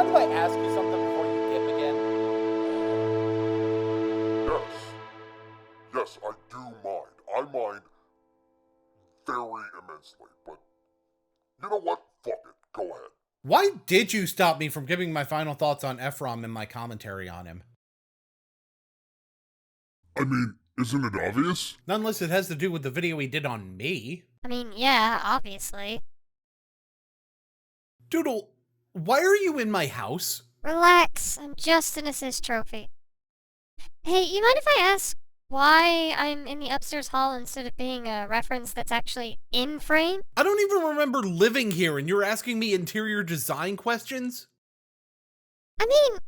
mind if I ask you something before you dip again? Yes. Yes, I do mind. I mind very immensely, but you know what? Fuck it. Go ahead. Why did you stop me from giving my final thoughts on Ephraim and my commentary on him? I mean, isn't it obvious? Not unless it has to do with the video he did on me. I mean, yeah, obviously. Doodle, why are you in my house? Relax, I'm just an assist trophy. Hey, you mind if I ask why I'm in the upstairs hall instead of being a reference that's actually in frame? I don't even remember living here and you're asking me interior design questions? I mean,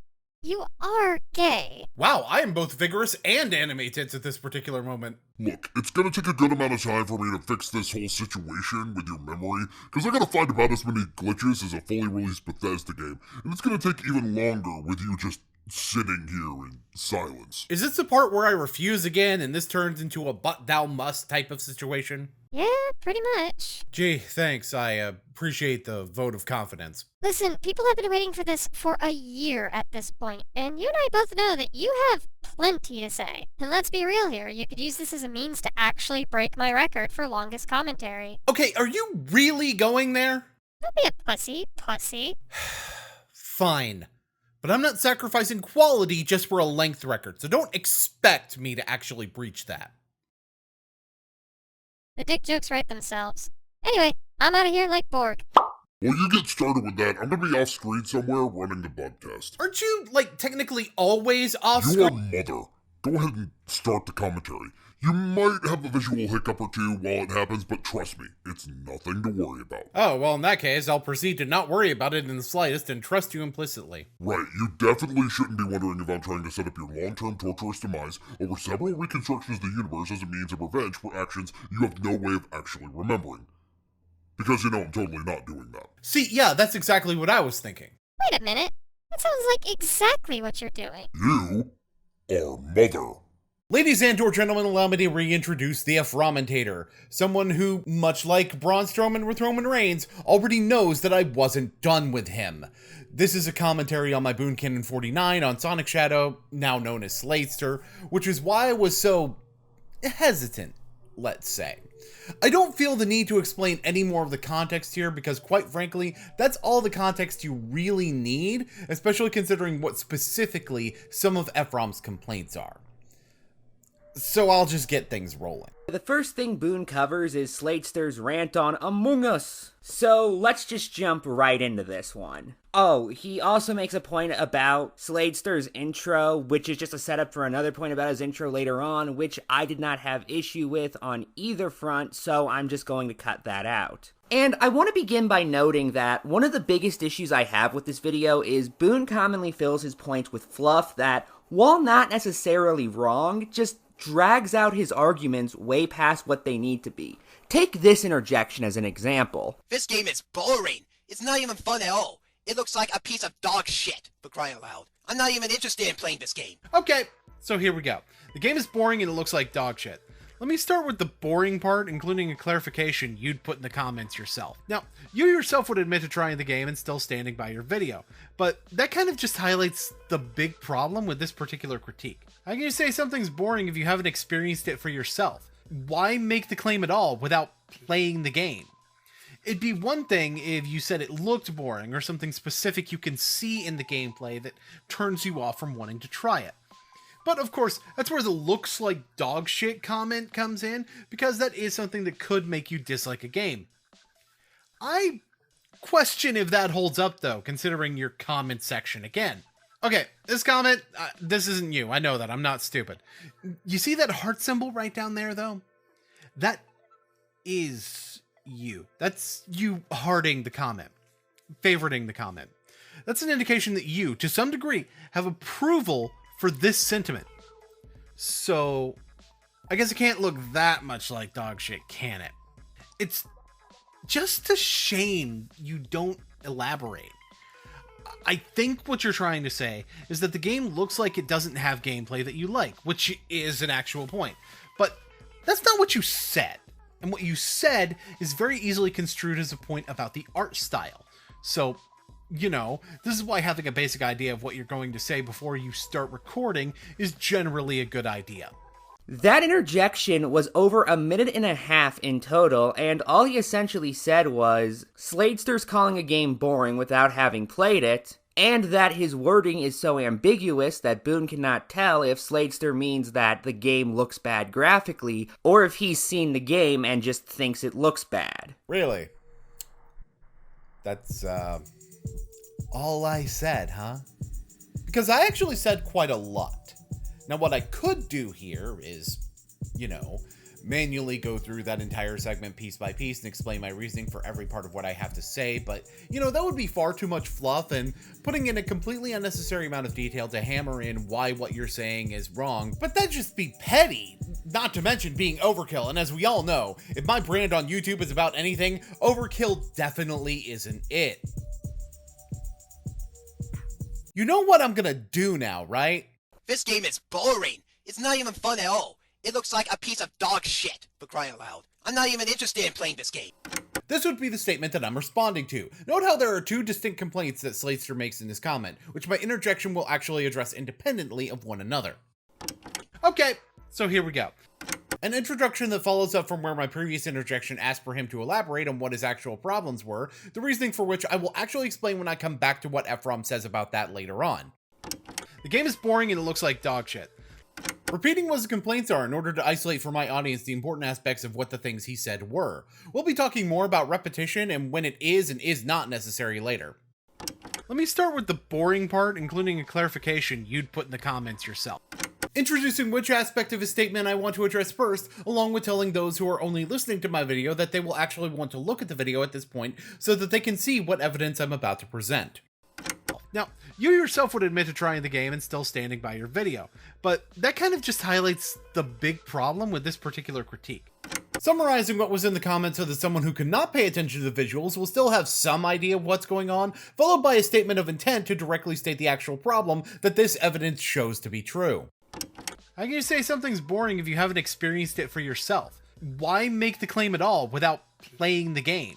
you are gay. Wow, I am both vigorous and animated at this particular moment. Look, it's gonna take a good amount of time for me to fix this whole situation with your memory, because I gotta find about as many glitches as a fully released Bethesda game, and it's gonna take even longer with you just sitting here in silence. Is this the part where I refuse again and this turns into a but thou must type of situation? Yeah, pretty much. Gee, thanks. I appreciate the vote of confidence. Listen, people have been waiting for this for a year at this point, and you and I both know that you have plenty to say. And let's be real here, you could use this as a means to actually break my record for longest commentary. Okay, are you really going there? Don't be a pussy. Fine. But I'm not sacrificing quality just for a length record, so don't expect me to actually breach that. The dick jokes write themselves. Anyway, I'm out of here like Borg. While you get started with that, I'm gonna be off screen somewhere running the bug test. Aren't you, like, technically always off Your screen? mother. Go ahead and start the commentary. You might have a visual hiccup or two while it happens, but trust me, it's nothing to worry about. Oh, well, in that case, I'll proceed to not worry about it in the slightest and trust you implicitly. Right, you definitely shouldn't be wondering if I'm trying to set up your long-term torturous demise over several reconstructions of the universe as a means of revenge for actions you have no way of actually remembering. Because you know I'm totally not doing that. See, yeah, that's exactly what I was thinking. Wait a minute. That sounds like exactly what you're doing. You are mother. Ladies and or gentlemen, allow me to reintroduce the Ephraimentator, someone who, much like Braun Strowman with Roman Reigns, already knows that I wasn't done with him. This is a commentary on my Boon Cannon 49 on Sonic Shadow, now known as Sladester, which is why I was so hesitant, let's say. I don't feel the need to explain any more of the context here because, quite frankly, that's all the context you really need, especially considering what specifically some of Ephraim's complaints are. So I'll just get things rolling. The first thing Boon covers is Sladester's rant on Among Us. So let's just jump right into this one. Oh, he also makes a point about Sladester's intro, which is just a setup for another point about his intro later on, which I did not have issue with on either front, so I'm just going to cut that out. And I want to begin by noting that one of the biggest issues I have with this video is Boon commonly fills his points with fluff that, while not necessarily wrong, just drags out his arguments way past what they need to be. Take this interjection as an example. This game is boring. It's not even fun at all. It looks like a piece of dog shit, for crying out loud. I'm not even interested in playing this game. Okay, so here we go. The game is boring and it looks like dog shit. Let me start with the boring part, including a clarification you'd put in the comments yourself. Now, you yourself would admit to trying the game and still standing by your video, but that kind of just highlights the big problem with this particular critique. How can you say something's boring if you haven't experienced it for yourself? Why make the claim at all without playing the game? It'd be one thing if you said it looked boring or something specific you can see in the gameplay that turns you off from wanting to try it. But of course, that's where the looks like dog shit comment comes in, because that is something that could make you dislike a game. I question if that holds up though, considering your comment section again. Okay, this comment, this isn't you, I know that, I'm not stupid. You see that heart symbol right down there though? That is you. That's you hearting the comment, favoriting the comment. That's an indication that you, to some degree, have approval for this sentiment. So, I guess it can't look that much like dog shit, can it? It's just a shame you don't elaborate. I think what you're trying to say is that the game looks like it doesn't have gameplay that you like, which is an actual point. But that's not what you said. And what you said is very easily construed as a point about the art style. So, you know, this is why having a basic idea of what you're going to say before you start recording is generally a good idea. That interjection was over a minute and a half in total, and all he essentially said was, Sladster's calling a game boring without having played it, and that his wording is so ambiguous that Boon cannot tell if Sladester means that the game looks bad graphically, or if he's seen the game and just thinks it looks bad. Really? That's, all I said, huh? Because I actually said quite a lot. Now, what I could do here is, you know, manually go through that entire segment piece by piece and explain my reasoning for every part of what I have to say, but, you know, that would be far too much fluff and putting in a completely unnecessary amount of detail to hammer in why what you're saying is wrong, but that'd just be petty, not to mention being overkill, and as we all know, if my brand on YouTube is about anything, overkill definitely isn't it. You know what I'm gonna do now, right? This game is boring. It's not even fun at all. It looks like a piece of dog shit, for crying out loud. I'm not even interested in playing this game. This would be the statement that I'm responding to. Note how there are two distinct complaints that Sladester makes in his comment, which my interjection will actually address independently of one another. Okay, so here we go. An introduction that follows up from where my previous interjection asked for him to elaborate on what his actual problems were, the reasoning for which I will actually explain when I come back to what Ephraim says about that later on. The game is boring and it looks like dog shit. Repeating what his complaints are in order to isolate for my audience the important aspects of what the things he said were. We'll be talking more about repetition and when it is and is not necessary later. Let me start with the boring part, including a clarification you'd put in the comments yourself. Introducing which aspect of his statement I want to address first, along with telling those who are only listening to my video that they will actually want to look at the video at this point so that they can see what evidence I'm about to present. Now, you yourself would admit to trying the game and still standing by your video, but that kind of just highlights the big problem with this particular critique. Summarizing what was in the comments so that someone who cannot pay attention to the visuals will still have some idea of what's going on, followed by a statement of intent to directly state the actual problem that this evidence shows to be true. How can you say something's boring if you haven't experienced it for yourself? Why make the claim at all without playing the game?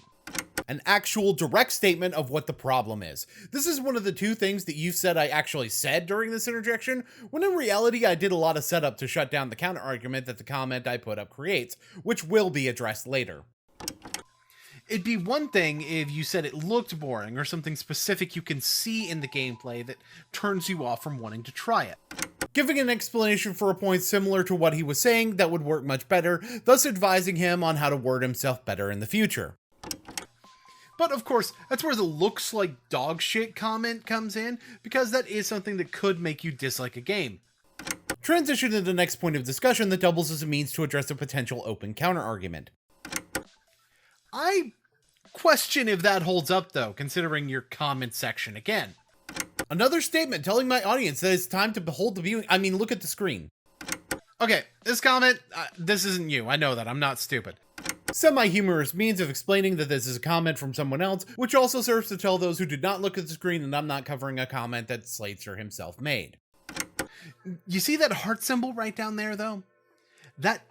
An actual direct statement of what the problem is. This is one of the two things that you said I actually said during this interjection, when in reality I did a lot of setup to shut down the counter argument that the comment I put up creates, which will be addressed later. It'd be one thing if you said it looked boring or something specific you can see in the gameplay that turns you off from wanting to try it. Giving an explanation for a point similar to what he was saying that would work much better, thus advising him on how to word himself better in the future. But of course, that's where the looks like dog shit comment comes in, because that is something that could make you dislike a game. Transition to the next point of discussion that doubles as a means to address a potential open counter-argument. I question if that holds up though, considering your comment section again. Another statement telling my audience that it's time to behold the viewing. I mean, look at the screen. Okay, this comment, this isn't you. I know that. I'm not stupid. Semi-humorous means of explaining that this is a comment from someone else, which also serves to tell those who did not look at the screen that I'm not covering a comment that Sladester himself made. You see that heart symbol right down there, though? That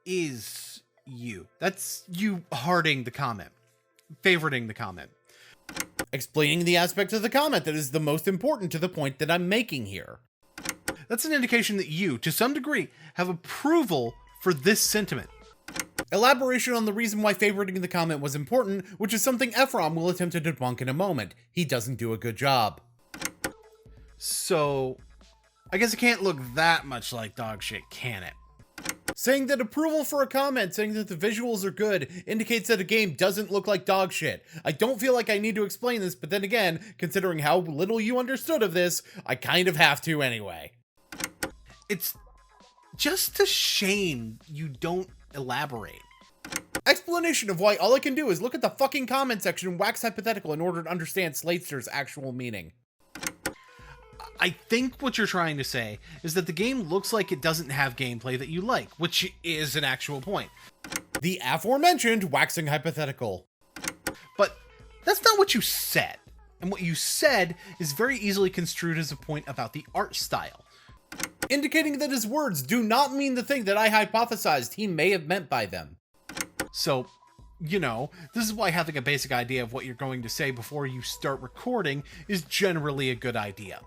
is you. That's you hearting the comment. Favoriting the comment. Explaining the aspect of the comment that is the most important to the point that I'm making here. That's an indication that you, to some degree, have approval for this sentiment. Elaboration on the reason why favoriting the comment was important, which is something Ephraim will attempt to debunk in a moment. He doesn't do a good job. So, I guess it can't look that much like dog shit, can it? Saying that approval for a comment saying that the visuals are good indicates that a game doesn't look like dog shit. I don't feel like I need to explain this, but then again, considering how little you understood of this, I kind of have to anyway. It's just a shame you don't elaborate. Explanation of why all I can do is look at the fucking comment section and wax hypothetical in order to understand Sladester's actual meaning. I think what you're trying to say is that the game looks like it doesn't have gameplay that you like, which is an actual point. The aforementioned waxing hypothetical. But that's not what you said. And what you said is very easily construed as a point about the art style, indicating that his words do not mean the thing that I hypothesized he may have meant by them. So, This is why having a basic idea of what you're going to say before you start recording is generally a good idea.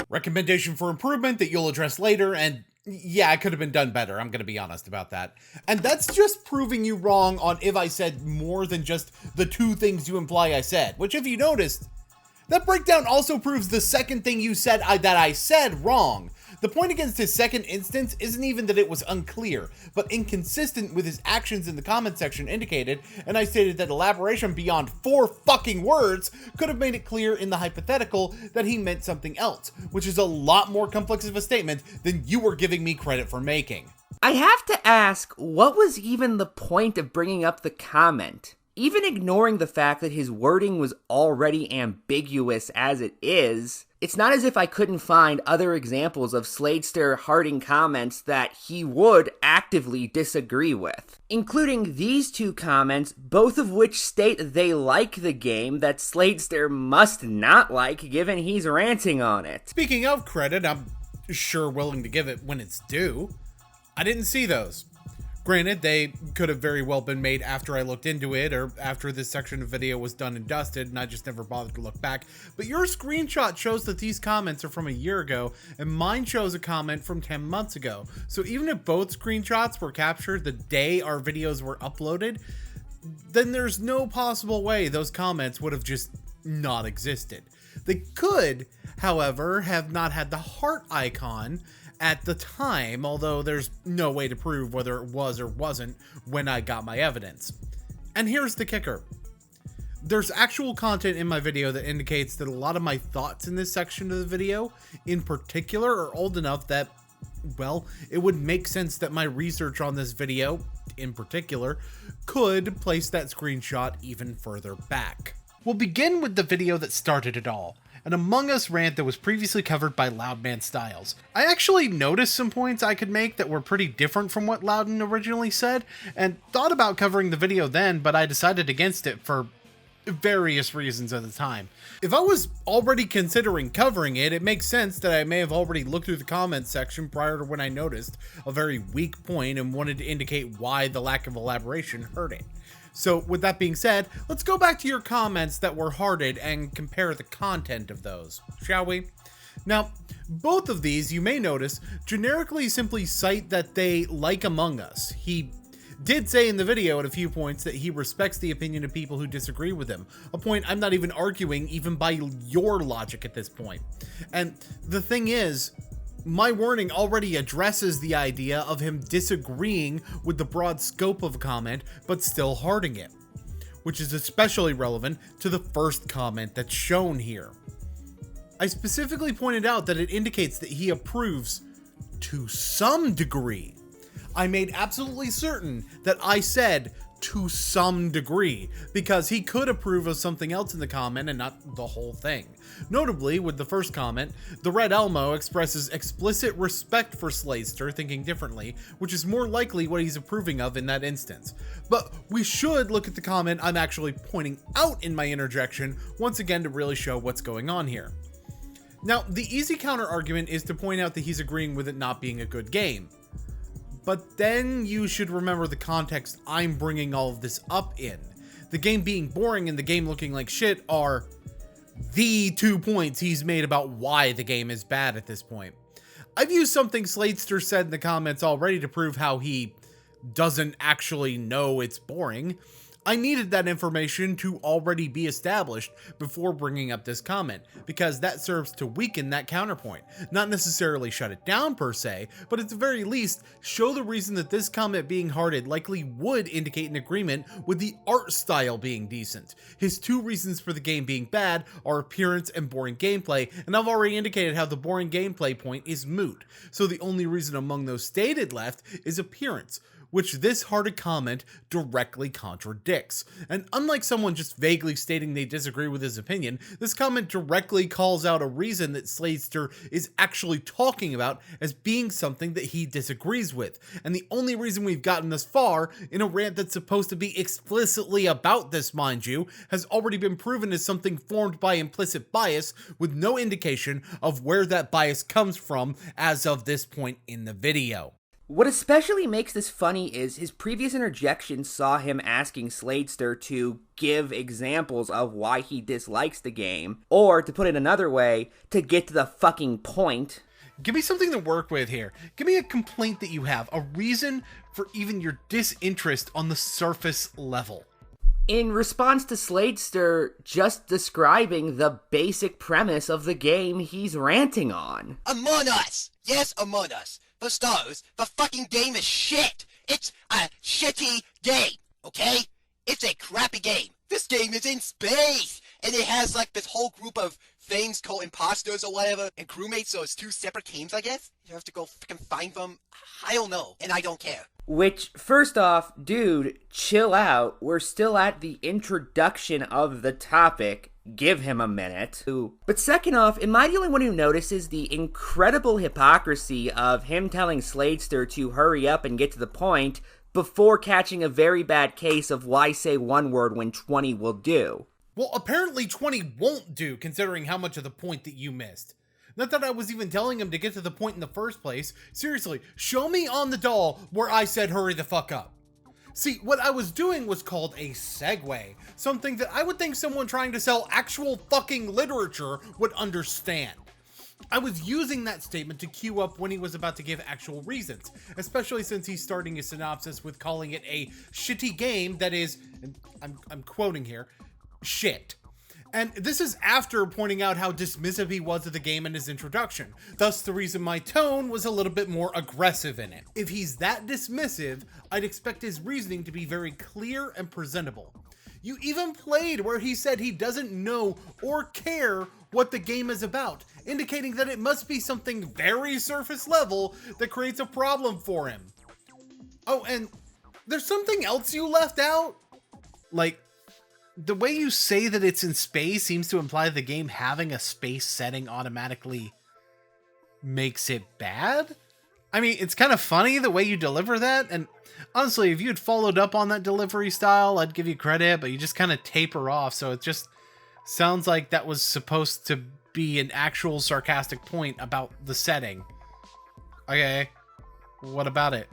Recommendation for improvement that you'll address later, and yeah, it could have been done better, I'm going to be honest about that. And that's just proving you wrong on if I said more than just the two things you imply I said, which if you noticed, that breakdown also proves the second thing you said that I said wrong. The point against his second instance isn't even that it was unclear, but inconsistent with his actions in the comment section indicated, and I stated that elaboration beyond 4 fucking words could have made it clear in the hypothetical that he meant something else, which is a lot more complex of a statement than you were giving me credit for making. I have to ask, what was even the point of bringing up the comment? Even ignoring the fact that his wording was already ambiguous as it is, it's not as if I couldn't find other examples of Sladester hearting comments that he would actively disagree with, including these 2 comments, both of which state they like the game that Sladester must not like given he's ranting on it. Speaking of credit, I'm sure willing to give it when it's due. I didn't see those. Granted, they could have very well been made after I looked into it or after this section of video was done and dusted and I just never bothered to look back. But your screenshot shows that these comments are from a year ago and mine shows a comment from 10 months ago. So even if both screenshots were captured the day our videos were uploaded, then there's no possible way those comments would have just not existed. They could, however, have not had the heart icon at the time, although there's no way to prove whether it was or wasn't when I got my evidence. And here's the kicker. There's actual content in my video that indicates that a lot of my thoughts in this section of the video, in particular, are old enough that, well, it would make sense that my research on this video, in particular, could place that screenshot even further back. We'll begin with the video that started it all, an Among Us rant that was previously covered by Loudman Styles. I actually noticed some points I could make that were pretty different from what Loudon originally said, and thought about covering the video then, but I decided against it for various reasons at the time. If I was already considering covering it, it makes sense that I may have already looked through the comments section prior to when I noticed a very weak point and wanted to indicate why the lack of elaboration hurt it. So with that being said, let's go back to your comments that were hearted and compare the content of those, shall we? Now, both of these, you may notice, generically simply cite that they like Among Us. He did say in the video at a few points that he respects the opinion of people who disagree with him, a point I'm not even arguing even by your logic at this point. And the thing is, my warning already addresses the idea of him disagreeing with the broad scope of a comment, but still hearting it, which is especially relevant to the first comment that's shown here. I specifically pointed out that it indicates that he approves to some degree. I made absolutely certain that I said to some degree, because he could approve of something else in the comment and not the whole thing. Notably, with the first comment, the Red Elmo expresses explicit respect for Sladester thinking differently, which is more likely what he's approving of in that instance. But we should look at the comment I'm actually pointing out in my interjection once again to really show what's going on here. Now, the easy counter argument is to point out that he's agreeing with it not being a good game. But then you should remember the context I'm bringing all of this up in. The game being boring and the game looking like shit are the 2 points he's made about why the game is bad at this point. I've used something Sladester said in the comments already to prove how he doesn't actually know it's boring. I needed that information to already be established before bringing up this comment, because that serves to weaken that counterpoint. Not necessarily shut it down per se, but at the very least, show the reason that this comment being hearted likely would indicate an agreement with the art style being decent. His 2 reasons for the game being bad are appearance and boring gameplay, and I've already indicated how the boring gameplay point is moot. So the only reason among those stated left is appearance, which this hearted comment directly contradicts. And unlike someone just vaguely stating they disagree with his opinion, this comment directly calls out a reason that Sladester is actually talking about as being something that he disagrees with. And the only reason we've gotten this far, in a rant that's supposed to be explicitly about this, mind you, has already been proven as something formed by implicit bias, with no indication of where that bias comes from as of this point in the video. What especially makes this funny is his previous interjection saw him asking Sladester to give examples of why he dislikes the game, or, to put it another way, to get to the fucking point. Give me something to work with here. Give me a complaint that you have, a reason for even your disinterest on the surface level. In response to Sladester just describing the basic premise of the game he's ranting on. Among Us! Yes, Among Us. For starters, the fucking game is shit! It's a shitty game, okay? It's a crappy game. This game is in space! And it has like this whole group of things called imposters or whatever, and crewmates, so it's two separate teams, I guess? You have to go fucking find them? I don't know, and I don't care. Which, first off, dude, chill out. We're still at the introduction of the topic. Give him a minute. But second off, am I the only one who notices the incredible hypocrisy of him telling Sladester to hurry up and get to the point before catching a very bad case of why say one word when 20 will do? Well, apparently 20 won't do, considering how much of the point that you missed. Not that I was even telling him to get to the point in the first place. Seriously, show me on the doll where I said hurry the fuck up. See, what I was doing was called a segue. Something that I would think someone trying to sell actual fucking literature would understand. I was using that statement to cue up when he was about to give actual reasons, especially since he's starting his synopsis with calling it a shitty game that is, and I'm quoting here, shit. And this is after pointing out how dismissive he was of the game in his introduction, thus the reason my tone was a little bit more aggressive in it. If he's that dismissive, I'd expect his reasoning to be very clear and presentable. You even played where he said he doesn't know or care what the game is about, indicating that it must be something very surface level that creates a problem for him. Oh, and there's something else you left out? Like, the way you say that it's in space seems to imply the game having a space setting automatically makes it bad? I mean, it's kind of funny the way you deliver that, and honestly, if you had followed up on that delivery style, I'd give you credit, but you just kind of taper off, so it just sounds like that was supposed to be an actual sarcastic point about the setting. Okay, what about it?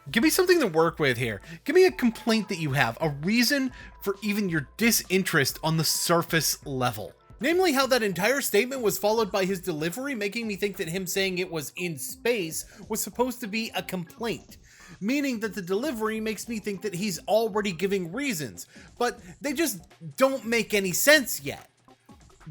Give me something to work with here. Give me a complaint that you have, a reason for even your disinterest on the surface level. Namely, how that entire statement was followed by his delivery, making me think that him saying it was in space was supposed to be a complaint. Meaning that the delivery makes me think that he's already giving reasons, but they just don't make any sense yet.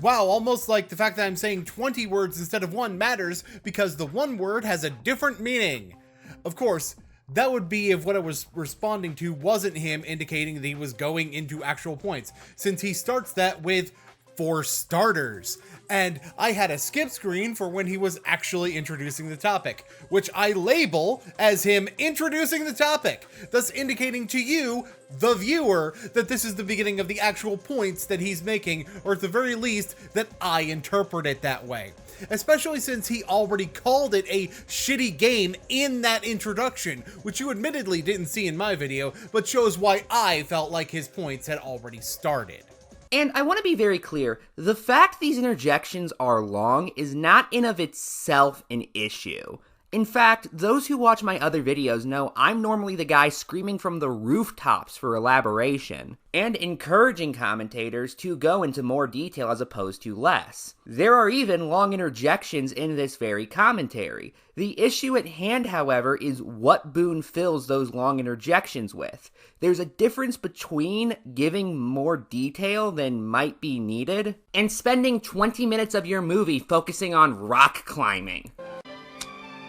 Wow, almost like the fact that I'm saying 20 words instead of one matters because the one word has a different meaning. Of course, that would be if what I was responding to wasn't him indicating that he was going into actual points, since he starts that with "for starters," and I had a skip screen for when he was actually introducing the topic, which I label as him introducing the topic, thus indicating to you, the viewer, that this is the beginning of the actual points that he's making, or at the very least, that I interpret it that way. Especially since he already called it a shitty game in that introduction, which you admittedly didn't see in my video, but shows why I felt like his points had already started. And I want to be very clear, the fact these interjections are long is not in of itself an issue. In fact, those who watch my other videos know I'm normally the guy screaming from the rooftops for elaboration, and encouraging commentators to go into more detail as opposed to less. There are even long interjections in this very commentary. The issue at hand, however, is what Boon fills those long interjections with. There's a difference between giving more detail than might be needed, and spending 20 minutes of your movie focusing on rock climbing.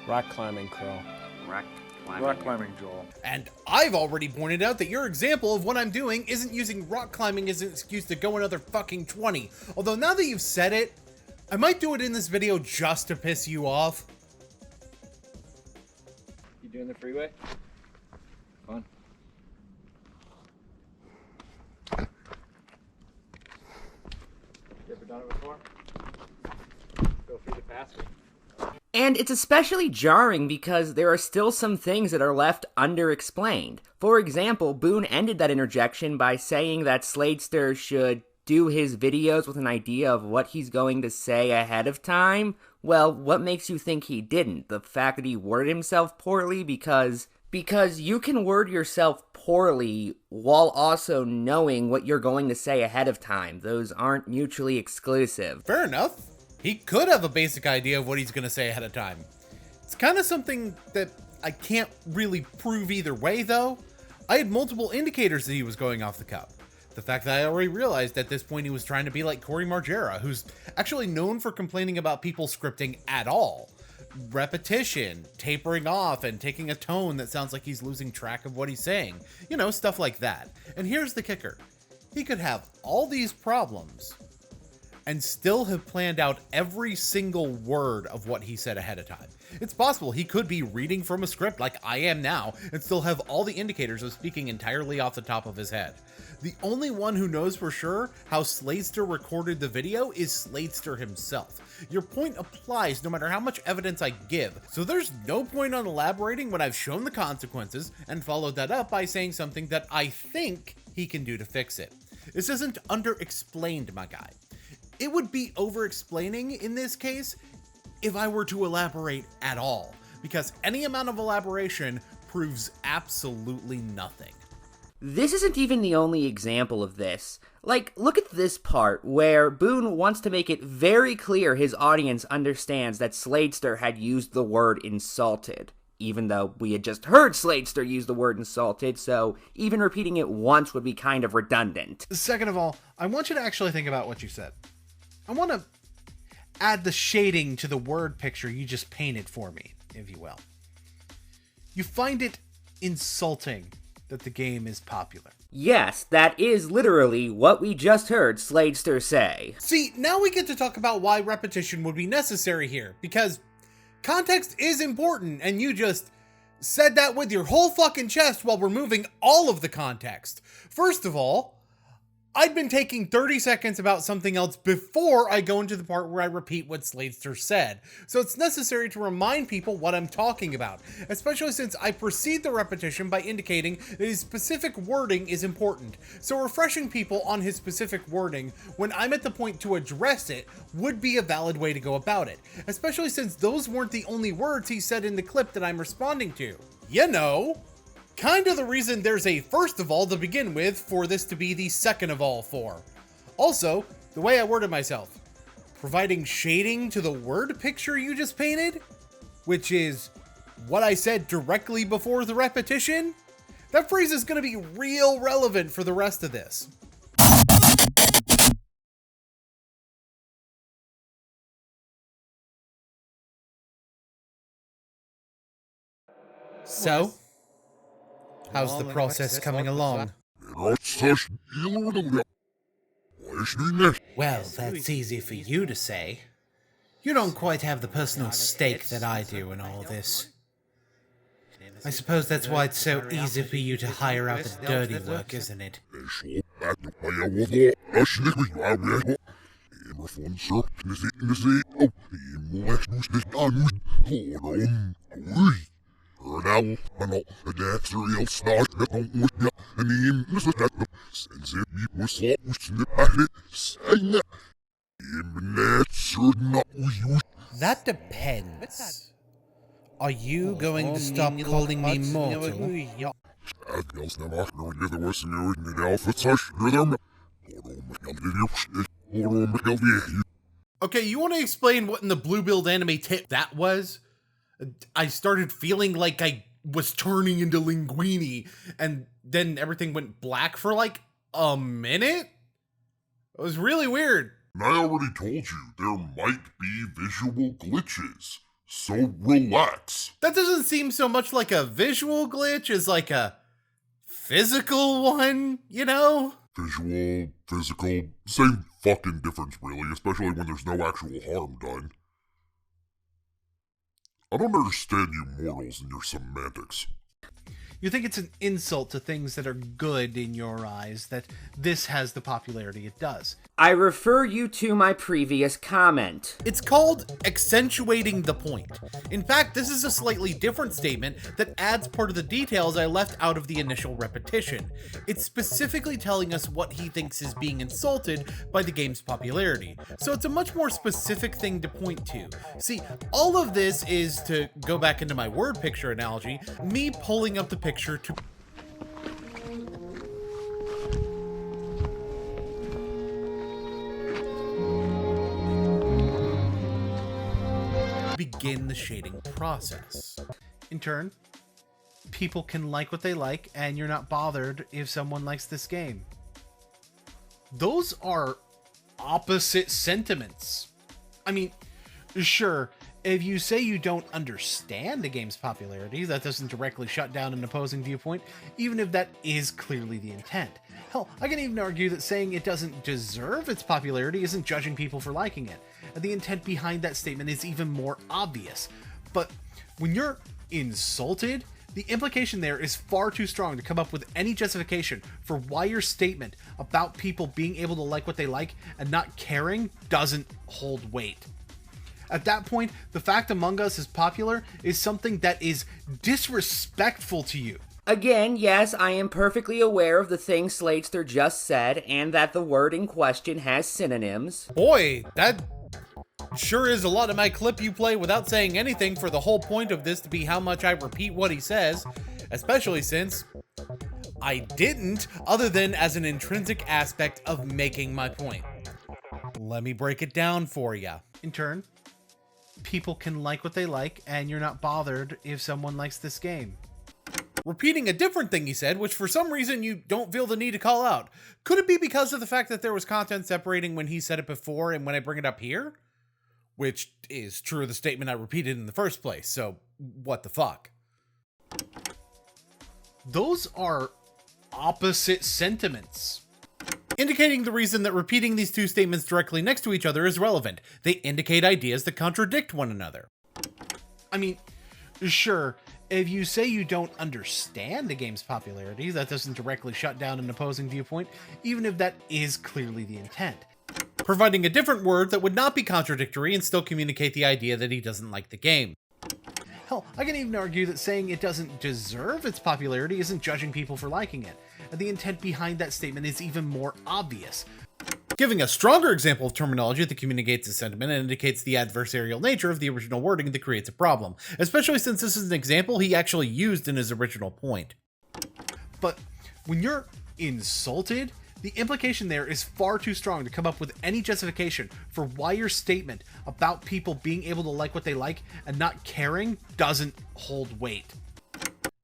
Rock climbing, Crow. Rock climbing, Joel. And I've already pointed out that your example of what I'm doing isn't using rock climbing as an excuse to go another fucking 20. Although now that you've said it, I might do it in this video just to piss you off. You doing the freeway? Fun. You ever done it before? Feel free to pass me. And it's especially jarring because there are still some things that are left underexplained. For example, Boon ended that interjection by saying that Sladester should do his videos with an idea of what he's going to say ahead of time? Well, what makes you think he didn't? The fact that he worded himself poorly? Because you can word yourself poorly while also knowing what you're going to say ahead of time. Those aren't mutually exclusive. Fair enough. He could have a basic idea of what he's going to say ahead of time. It's kind of something that I can't really prove either way, though. I had multiple indicators that he was going off the cuff. The fact that I already realized at this point he was trying to be like Corey Margera, who's actually known for complaining about people scripting at all. Repetition, tapering off, and taking a tone that sounds like he's losing track of what he's saying. You know, stuff like that. And here's the kicker. He could have all these problems and still have planned out every single word of what he said ahead of time. It's possible he could be reading from a script like I am now and still have all the indicators of speaking entirely off the top of his head. The only one who knows for sure how Sladester recorded the video is Sladester himself. Your point applies no matter how much evidence I give, so there's no point on elaborating when I've shown the consequences and followed that up by saying something that I think he can do to fix it. This isn't under-explained, my guy. It would be over-explaining in this case if I were to elaborate at all, because any amount of elaboration proves absolutely nothing. This isn't even the only example of this. Like, look at this part where Boon wants to make it very clear his audience understands that Sladester had used the word insulted, even though we had just heard Sladester use the word insulted, so even repeating it once would be kind of redundant. Second of all, I want you to actually think about what you said. I want to add the shading to the word picture you just painted for me, if you will. You find it insulting that the game is popular. Yes, that is literally what we just heard Sladester say. See, now we get to talk about why repetition would be necessary here, because context is important, and you just said that with your whole fucking chest while removing all of the context. First of all, I'd been taking 30 seconds about something else before I go into the part where I repeat what Sladester said. So it's necessary to remind people what I'm talking about, especially since I precede the repetition by indicating that his specific wording is important. So refreshing people on his specific wording when I'm at the point to address it would be a valid way to go about it, especially since those weren't the only words he said in the clip that I'm responding to. You know, kind of the reason there's a first of all to begin with for this to be the second of all for. Also, the way I worded myself, providing shading to the word picture you just painted, which is what I said directly before the repetition, that phrase is going to be real relevant for the rest of this. So, how's the process coming along? Well, that's easy for you to say. You don't quite have the personal stake that I do in all this. I suppose that's why it's so easy for you to hire out the dirty work, isn't it? That depends. Are you going to stop calling me mortal? Okay, you want to explain what in the blue-billed anime tip that was? I started feeling like I was turning into Linguini, and then everything went black for like a minute? It was really weird. I already told you, there might be visual glitches, so relax. That doesn't seem so much like a visual glitch as like a physical one, you know? Visual, physical, same fucking difference really, especially when there's no actual harm done. I don't understand you mortals and your semantics. You think it's an insult to things that are good in your eyes that this has the popularity it does. I refer you to my previous comment. It's called accentuating the point. In fact, this is a slightly different statement that adds part of the details I left out of the initial repetition. It's specifically telling us what he thinks is being insulted by the game's popularity, so it's a much more specific thing to point to. See, all of this is, to go back into my word picture analogy, me pulling up the picture to begin the shading process. In turn, people can like what they like, and you're not bothered if someone likes this game. Those are opposite sentiments. I mean, sure, if you say you don't understand a game's popularity, that doesn't directly shut down an opposing viewpoint, even if that is clearly the intent. Hell, I can even argue that saying it doesn't deserve its popularity isn't judging people for liking it. The intent behind that statement is even more obvious. But when you're insulted, the implication there is far too strong to come up with any justification for why your statement about people being able to like what they like and not caring doesn't hold weight. At that point, the fact Among Us is popular is something that is disrespectful to you. Again, yes, I am perfectly aware of the thing Slatester just said, and that the word in question has synonyms. Boy, that sure is a lot of my clip you play without saying anything for the whole point of this to be how much I repeat what he says, especially since I didn't, other than as an intrinsic aspect of making my point. Let me break it down for ya. In turn, people can like what they like, and you're not bothered if someone likes this game. Repeating a different thing he said, which for some reason you don't feel the need to call out. Could it be because of the fact that there was content separating when he said it before and when I bring it up here? Which is true of the statement I repeated in the first place, so what the fuck? Those are opposite sentiments. Indicating the reason that repeating these two statements directly next to each other is relevant. They indicate ideas that contradict one another. I mean, sure, if you say you don't understand a game's popularity, that doesn't directly shut down an opposing viewpoint, even if that is clearly the intent. Providing a different word that would not be contradictory and still communicate the idea that he doesn't like the game. Hell, I can even argue that saying it doesn't deserve its popularity isn't judging people for liking it. The intent behind that statement is even more obvious. Giving a stronger example of terminology that communicates a sentiment and indicates the adversarial nature of the original wording that creates a problem, especially since this is an example he actually used in his original point. But when you're insulted, the implication there is far too strong to come up with any justification for why your statement about people being able to like what they like and not caring doesn't hold weight.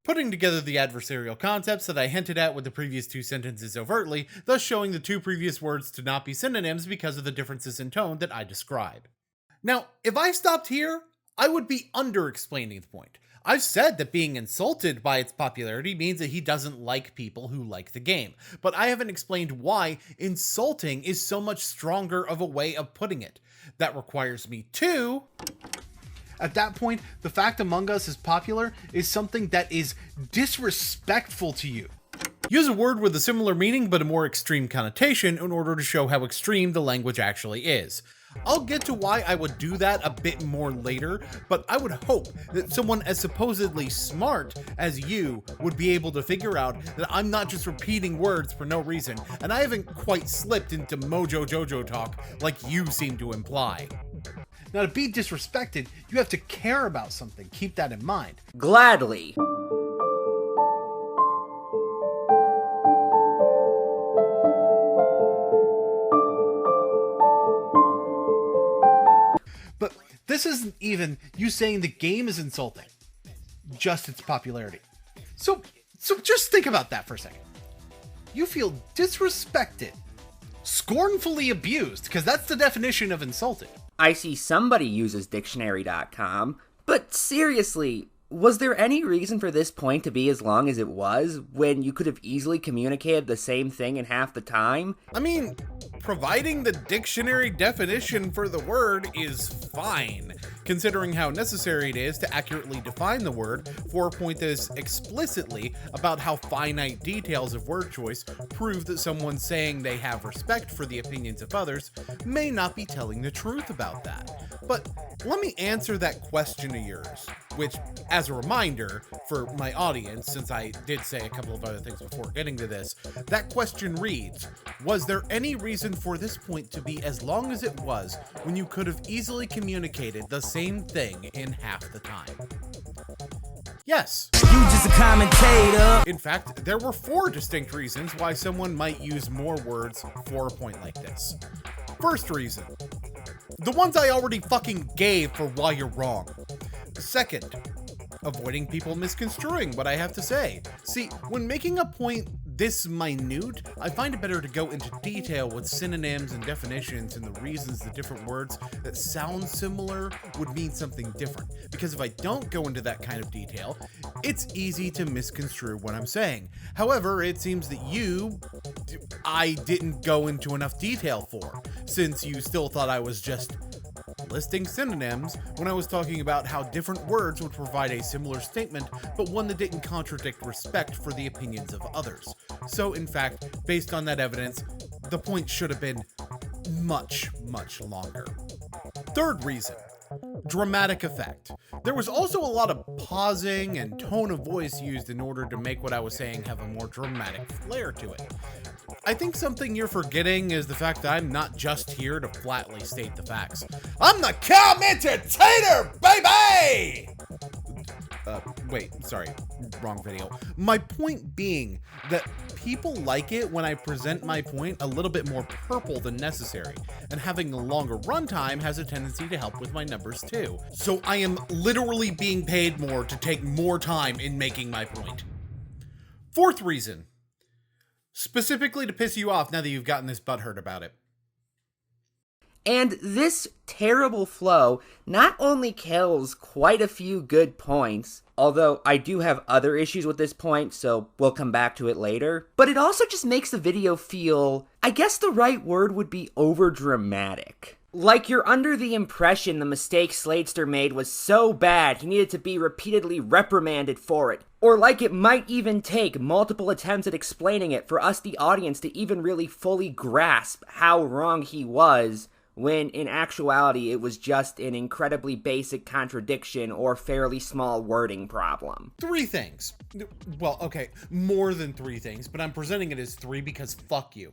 Putting together the adversarial concepts that I hinted at with the previous two sentences overtly, thus showing the two previous words to not be synonyms because of the differences in tone that I describe. Now, if I stopped here, I would be under-explaining the point. I've said that being insulted by its popularity means that he doesn't like people who like the game, but I haven't explained why insulting is so much stronger of a way of putting it. That requires me to... At that point, the fact Among Us is popular is something that is disrespectful to you. Use a word with a similar meaning but a more extreme connotation in order to show how extreme the language actually is. I'll get to why I would do that a bit more later, but I would hope that someone as supposedly smart as you would be able to figure out that I'm not just repeating words for no reason, and I haven't quite slipped into Mojo Jojo talk like you seem to imply. Now, to be disrespected, you have to care about something. Keep that in mind. Gladly. But this isn't even you saying the game is insulting, just its popularity. So just think about that for a second. You feel disrespected, scornfully abused, because that's the definition of insulted. I see somebody uses dictionary.com, but seriously, Was there any reason for this point to be as long as it was, when you could have easily communicated the same thing in half the time? I mean, providing the dictionary definition for the word is fine, considering how necessary it is to accurately define the word for a point that is explicitly about how finite details of word choice prove that someone saying they have respect for the opinions of others may not be telling the truth about that. But let me answer that question of yours, which, as a reminder for my audience, since I did say a couple of other things before getting to this, that question reads, was there any reason for this point to be as long as it was when you could have easily communicated the same thing in half the time? Yes. You just a commentator. In fact, there were 4 distinct reasons why someone might use more words for a point like this. First reason, the ones I already fucking gave for why you're wrong. Second, avoiding people misconstruing what I have to say. See, when making a point this minute, I find it better to go into detail with synonyms and definitions and the reasons the different words that sound similar would mean something different. Because if I don't go into that kind of detail, it's easy to misconstrue what I'm saying. However, it seems that I didn't go into enough detail for, since you still thought I was just listing synonyms when I was talking about how different words would provide a similar statement, but one that didn't contradict respect for the opinions of others. So, in fact, based on that evidence, the point should have been much, much longer. Third reason, dramatic effect. There was also a lot of pausing and tone of voice used in order to make what I was saying have a more dramatic flair to it. I think something you're forgetting is the fact that I'm not just here to flatly state the facts. I'm the commentator, baby! Wait, sorry, wrong video. My point being that people like it when I present my point a little bit more purple than necessary, and having a longer runtime has a tendency to help with my numbers too. So I am literally being paid more to take more time in making my point. Fourth reason, specifically to piss you off now that you've gotten this butthurt about it. And this terrible flow not only kills quite a few good points, although I do have other issues with this point, so we'll come back to it later, but it also just makes the video feel, I guess the right word would be overdramatic. Like you're under the impression the mistake Sladester made was so bad he needed to be repeatedly reprimanded for it. Or like it might even take multiple attempts at explaining it for us, the audience, to even really fully grasp how wrong he was, when in actuality it was just an incredibly basic contradiction or fairly small wording problem. 3 things. Well, okay, more than 3 things, but I'm presenting it as 3 because fuck you.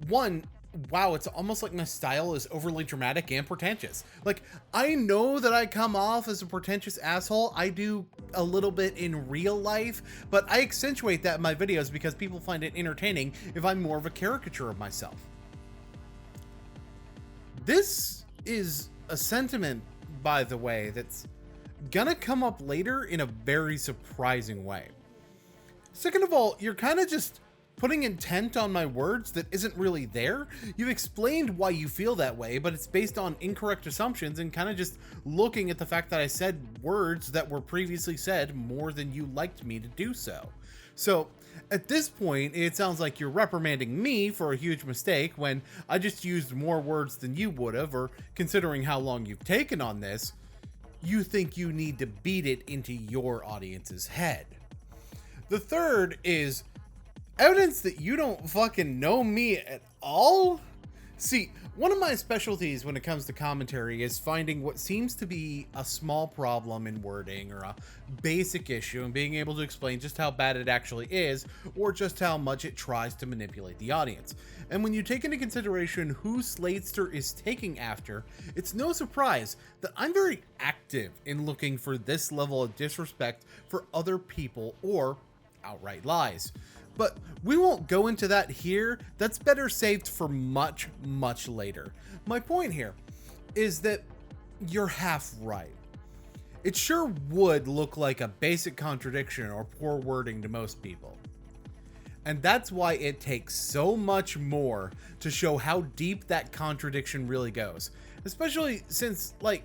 1, wow, it's almost like my style is overly dramatic and pretentious. Like, I know that I come off as a pretentious asshole. I do a little bit in real life, but I accentuate that in my videos because people find it entertaining if I'm more of a caricature of myself. This is a sentiment, by the way, that's gonna come up later in a very surprising way. Second of all, you're kind of just putting intent on my words that isn't really there. You've explained why you feel that way, but it's based on incorrect assumptions and kind of just looking at the fact that I said words that were previously said more than you liked me to do so. So, at this point, it sounds like you're reprimanding me for a huge mistake when I just used more words than you would have, or considering how long you've taken on this, you think you need to beat it into your audience's head. The third is evidence that you don't fucking know me at all? See, one of my specialties when it comes to commentary is finding what seems to be a small problem in wording or a basic issue and being able to explain just how bad it actually is or just how much it tries to manipulate the audience. And when you take into consideration who Sladester is taking after, it's no surprise that I'm very active in looking for this level of disrespect for other people or outright lies. But we won't go into that here. That's better saved for much, much later. My point here is that you're half right. It sure would look like a basic contradiction or poor wording to most people. And that's why it takes so much more to show how deep that contradiction really goes. Especially since, like,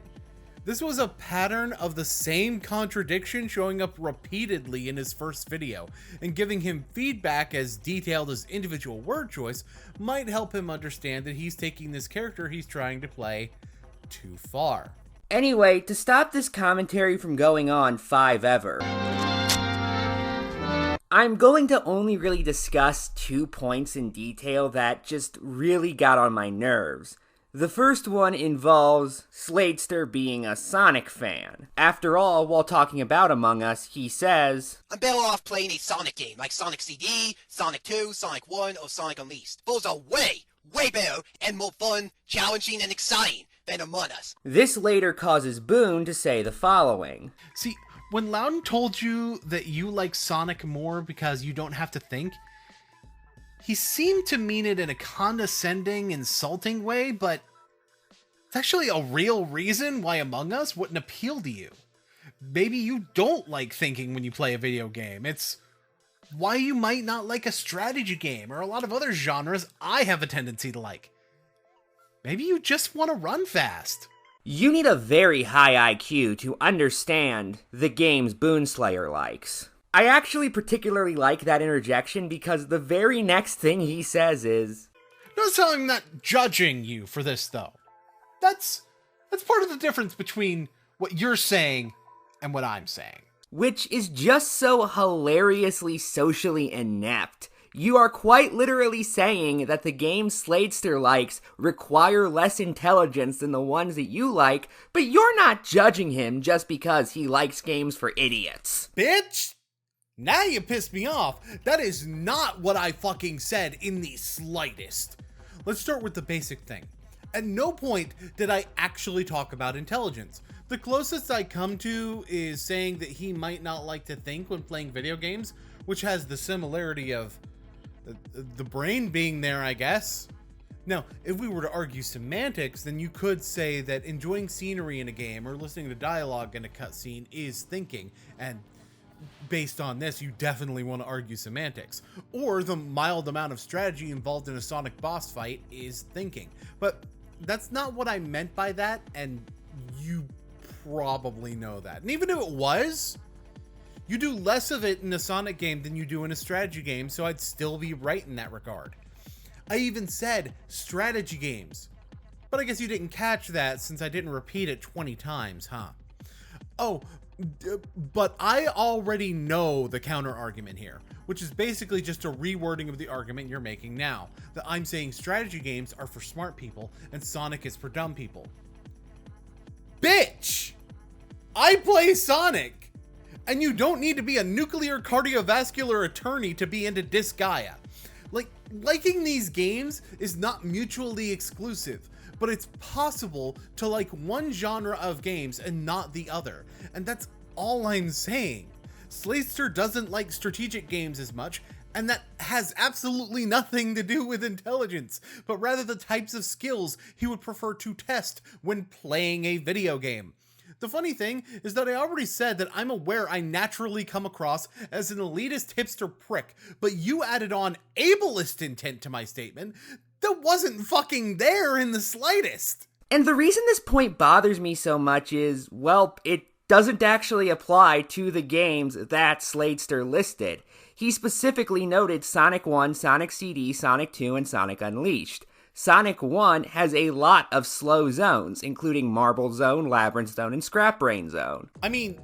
This was a pattern of the same contradiction showing up repeatedly in his first video, and giving him feedback as detailed as individual word choice might help him understand that he's taking this character he's trying to play too far. Anyway, to stop this commentary from going on 5 ever, I'm going to only really discuss 2 points in detail that just really got on my nerves. The first one involves Sladester being a Sonic fan. After all, while talking about Among Us, he says, I'm better off playing a Sonic game like Sonic CD, Sonic 2, Sonic 1, or Sonic Unleashed. Those are way better and more fun, challenging, and exciting than Among Us. This later causes Boon to say the following. See, when Loudon told you that you like Sonic more because you don't have to think, he seemed to mean it in a condescending, insulting way, but it's actually a real reason why Among Us wouldn't appeal to you. Maybe you don't like thinking when you play a video game. It's why you might not like a strategy game or a lot of other genres I have a tendency to like. Maybe you just want to run fast. You need a very high IQ to understand the games Boonslayer likes. I actually particularly like that interjection because the very next thing he says is, Notice how I'm not judging you for this, though. That's part of the difference between what you're saying and what I'm saying. Which is just so hilariously socially inept. You are quite literally saying that the games Sladester likes require less intelligence than the ones that you like, but you're not judging him just because he likes games for idiots. Bitch! Now you pissed me off. That is not what I fucking said in the slightest. Let's start with the basic thing. At no point did I actually talk about intelligence. The closest I come to is saying that he might not like to think when playing video games, which has the similarity of the brain being there, I guess. Now, if we were to argue semantics, then you could say that enjoying scenery in a game or listening to dialogue in a cutscene is thinking, and based on this, you definitely want to argue semantics. Or the mild amount of strategy involved in a Sonic boss fight is thinking. But that's not what I meant by that, and you probably know that. And even if it was, you do less of it in a Sonic game than you do in a strategy game, so I'd still be right in that regard. I even said strategy games. But I guess you didn't catch that since I didn't repeat it 20 times, huh? Oh, but I already know the counter argument here, which is basically just a rewording of the argument you're making now, that I'm saying strategy games are for smart people and Sonic is for dumb people. Bitch! I play Sonic! And you don't need to be a nuclear cardiovascular attorney to be into Disgaea. Liking these games is not mutually exclusive, but it's possible to like one genre of games and not the other. And that's all I'm saying. Sladester doesn't like strategic games as much, and that has absolutely nothing to do with intelligence, but rather the types of skills he would prefer to test when playing a video game. The funny thing is that I already said that I'm aware I naturally come across as an elitist hipster prick, but you added on ableist intent to my statement that wasn't fucking there in the slightest. And the reason this point bothers me so much is, well, it doesn't actually apply to the games that Sladester listed. He specifically noted Sonic 1, Sonic CD, Sonic 2, and Sonic Unleashed. Sonic 1 has a lot of slow zones, including Marble Zone, Labyrinth Zone, and Scrap Brain Zone. I mean,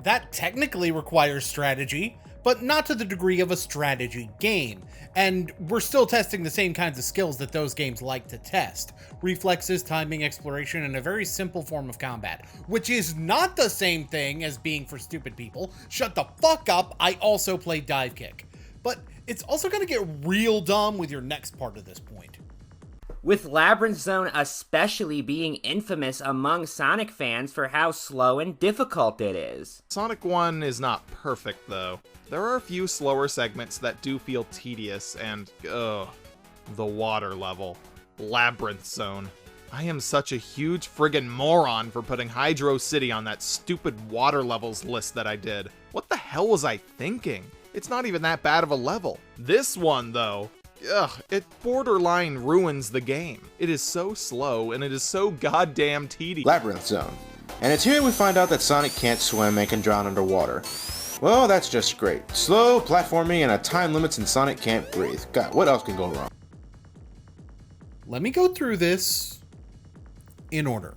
that technically requires strategy, but not to the degree of a strategy game. And we're still testing the same kinds of skills that those games like to test. Reflexes, timing, exploration, and a very simple form of combat, which is not the same thing as being for stupid people. Shut the fuck up, I also play Dive Kick. But it's also gonna get real dumb with your next part of this point. With Labyrinth Zone especially being infamous among Sonic fans for how slow and difficult it is. Sonic 1 is not perfect, though. There are a few slower segments that do feel tedious, and, the water level. Labyrinth Zone. I am such a huge friggin' moron for putting Hydro City on that stupid water levels list that I did. What the hell was I thinking? It's not even that bad of a level. This one, though, it borderline ruins the game. It is so slow, and it is so goddamn tedious. Labyrinth Zone. And it's here we find out that Sonic can't swim and can drown underwater. Well, that's just great. Slow, platforming, and a time limits and Sonic can't breathe. God, what else can go wrong? Let me go through this in order.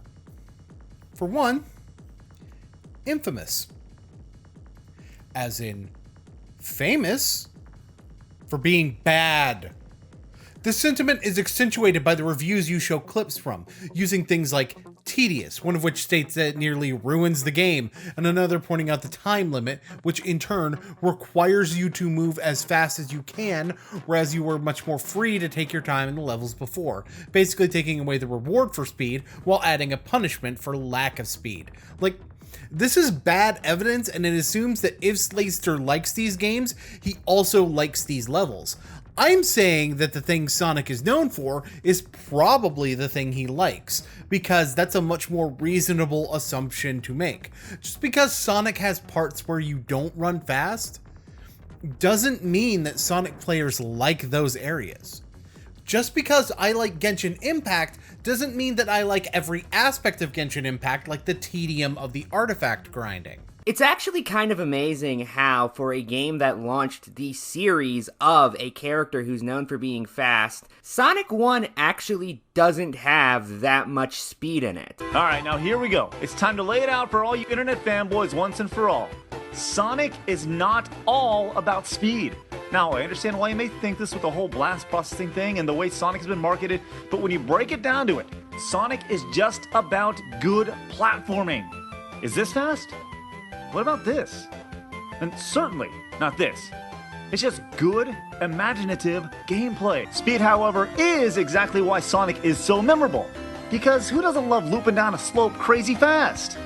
For one, infamous. As in, famous for being bad. This sentiment is accentuated by the reviews you show clips from, using things like tedious, one of which states that it nearly ruins the game, and another pointing out the time limit, which in turn requires you to move as fast as you can, whereas you were much more free to take your time in the levels before, basically taking away the reward for speed while adding a punishment for lack of speed. Like, this is bad evidence, and it assumes that if Slayster likes these games, he also likes these levels. I'm saying that the thing Sonic is known for is probably the thing he likes, because that's a much more reasonable assumption to make. Just because Sonic has parts where you don't run fast doesn't mean that Sonic players like those areas. Just because I like Genshin Impact doesn't mean that I like every aspect of Genshin Impact, like the tedium of the artifact grinding. It's actually kind of amazing how, for a game that launched the series of a character who's known for being fast, Sonic 1 actually doesn't have that much speed in it. Alright, now here we go. It's time to lay it out for all you internet fanboys once and for all. Sonic is not all about speed. Now, I understand why you may think this with the whole blast processing thing and the way Sonic has been marketed, but when you break it down to it, Sonic is just about good platforming. Is this fast? What about this? And certainly not this. It's just good, imaginative gameplay. Speed, however, is exactly why Sonic is so memorable. Because who doesn't love looping down a slope crazy fast?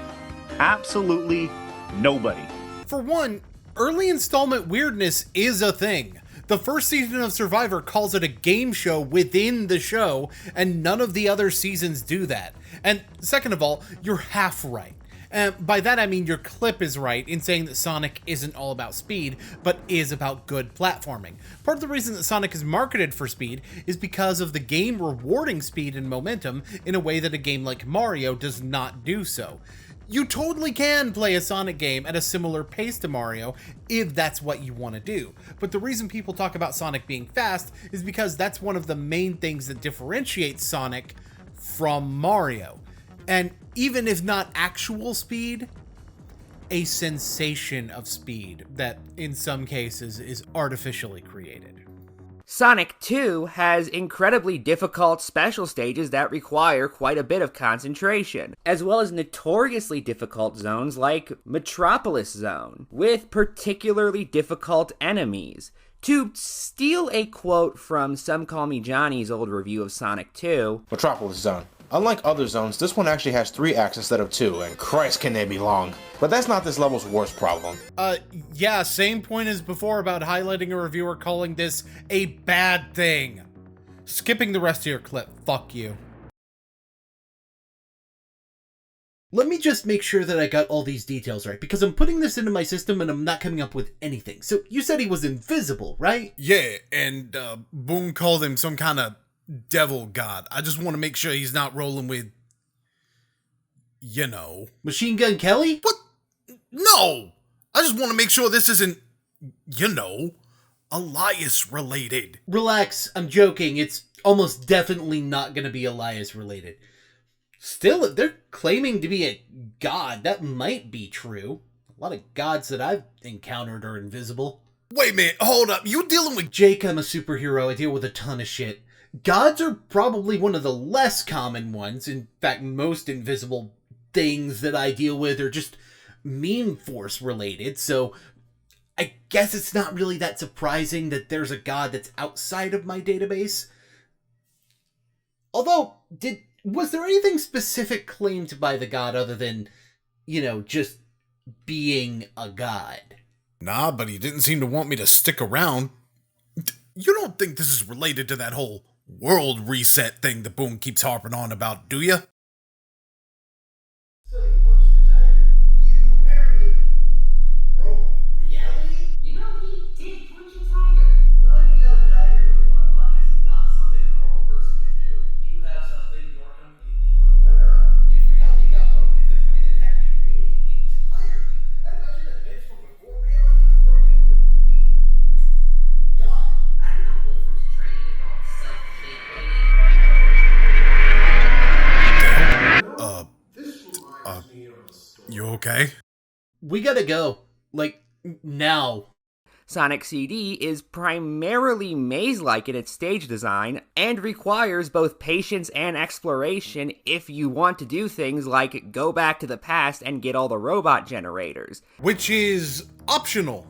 Absolutely nobody. For one, early installment weirdness is a thing. The first season of Survivor calls it a game show within the show, and none of the other seasons do that. And second of all, you're half right. By that I mean your clip is right in saying that Sonic isn't all about speed, but is about good platforming. Part of the reason that Sonic is marketed for speed is because of the game rewarding speed and momentum in a way that a game like Mario does not do so. You totally can play a Sonic game at a similar pace to Mario if that's what you want to do. But the reason people talk about Sonic being fast is because that's one of the main things that differentiates Sonic from Mario. And even if not actual speed, a sensation of speed that in some cases is artificially created. Sonic 2 has incredibly difficult special stages that require quite a bit of concentration, as well as notoriously difficult zones like Metropolis Zone, with particularly difficult enemies. To steal a quote from Some Call Me Johnny's old review of Sonic 2, Metropolis Zone. Unlike other zones, this one actually has 3 acts instead of 2, and Christ can they be long. But that's not this level's worst problem. Yeah, same point as before about highlighting a reviewer calling this a bad thing. Skipping the rest of your clip, fuck you. Let me just make sure that I got all these details right, because I'm putting this into my system and I'm not coming up with anything. So you said he was invisible, right? Yeah, and Boon called him some kind of devil god. I just want to make sure he's not rolling with, you know. Machine Gun Kelly? What? No! I just want to make sure this isn't, you know, Elias related. Relax, I'm joking. It's almost definitely not going to be Elias related. Still, if they're claiming to be a god, that might be true. A lot of gods that I've encountered are invisible. Wait a minute, hold up. You dealing with... Jake, I'm a superhero. I deal with a ton of shit. Gods are probably one of the less common ones. In fact, most invisible things that I deal with are just meme force related, so I guess it's not really that surprising that there's a god that's outside of my database. Although, was there anything specific claimed by the god other than, you know, just being a god? Nah, but he didn't seem to want me to stick around. You don't think this is related to that whole world reset thing that Boon keeps harping on about, do you? So you punched the tiger. You apparently broke reality? You know he did punch a tiger. Knocking out a tiger with one punch is not something a normal person could do. You have something you're completely unaware of. If reality got broken intentionally, then You okay? We gotta go. Like, now. Sonic CD is primarily maze-like in its stage design, and requires both patience and exploration if you want to do things like go back to the past and get all the robot generators. Which is optional.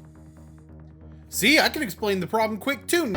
See, I can explain the problem quick too.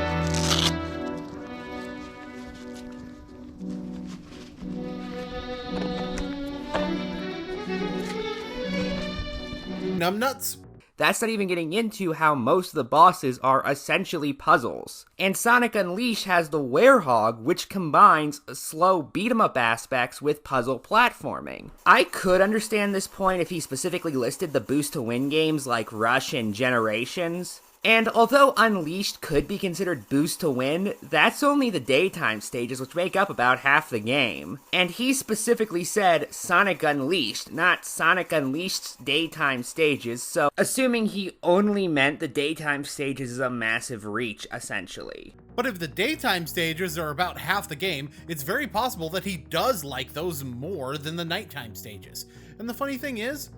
Numbnuts. That's not even getting into how most of the bosses are essentially puzzles. And Sonic Unleashed has the Werehog, which combines slow beat-em-up aspects with puzzle platforming. I could understand this point if he specifically listed the boost-to-win games like Rush and Generations. And although Unleashed could be considered boost to win, that's only the daytime stages, which make up about half the game. And he specifically said Sonic Unleashed, not Sonic Unleashed's daytime stages, so assuming he only meant the daytime stages is a massive reach, essentially. But if the daytime stages are about half the game, it's very possible that he does like those more than the nighttime stages. And the funny thing is,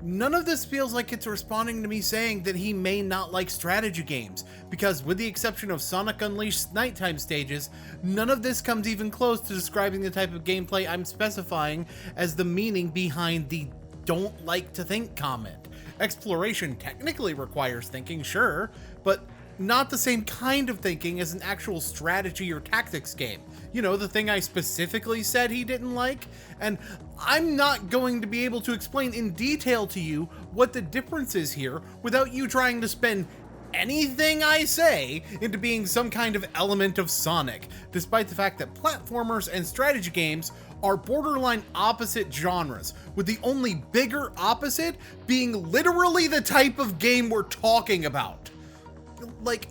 none of this feels like it's responding to me saying that he may not like strategy games, because with the exception of Sonic Unleashed nighttime stages, none of this comes even close to describing the type of gameplay I'm specifying as the meaning behind the "don't like to think" comment. Exploration technically requires thinking, sure, but not the same kind of thinking as an actual strategy or tactics game. You know, the thing I specifically said he didn't like, and I'm not going to be able to explain in detail to you what the difference is here without you trying to spin anything I say into being some kind of element of Sonic, despite the fact that platformers and strategy games are borderline opposite genres, with the only bigger opposite being literally the type of game we're talking about. Like,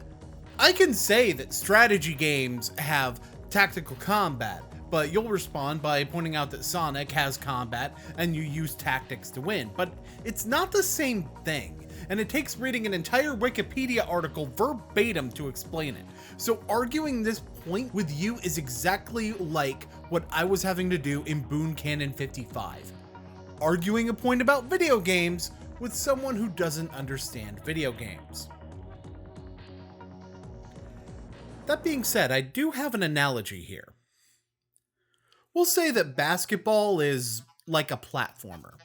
I can say that strategy games have tactical combat, but you'll respond by pointing out that Sonic has combat and you use tactics to win. But it's not the same thing, and it takes reading an entire Wikipedia article verbatim to explain it. So arguing this point with you is exactly like what I was having to do in Boon Canon 55. Arguing a point about video games with someone who doesn't understand video games. That being said, I do have an analogy here. We'll say that basketball is like a platformer.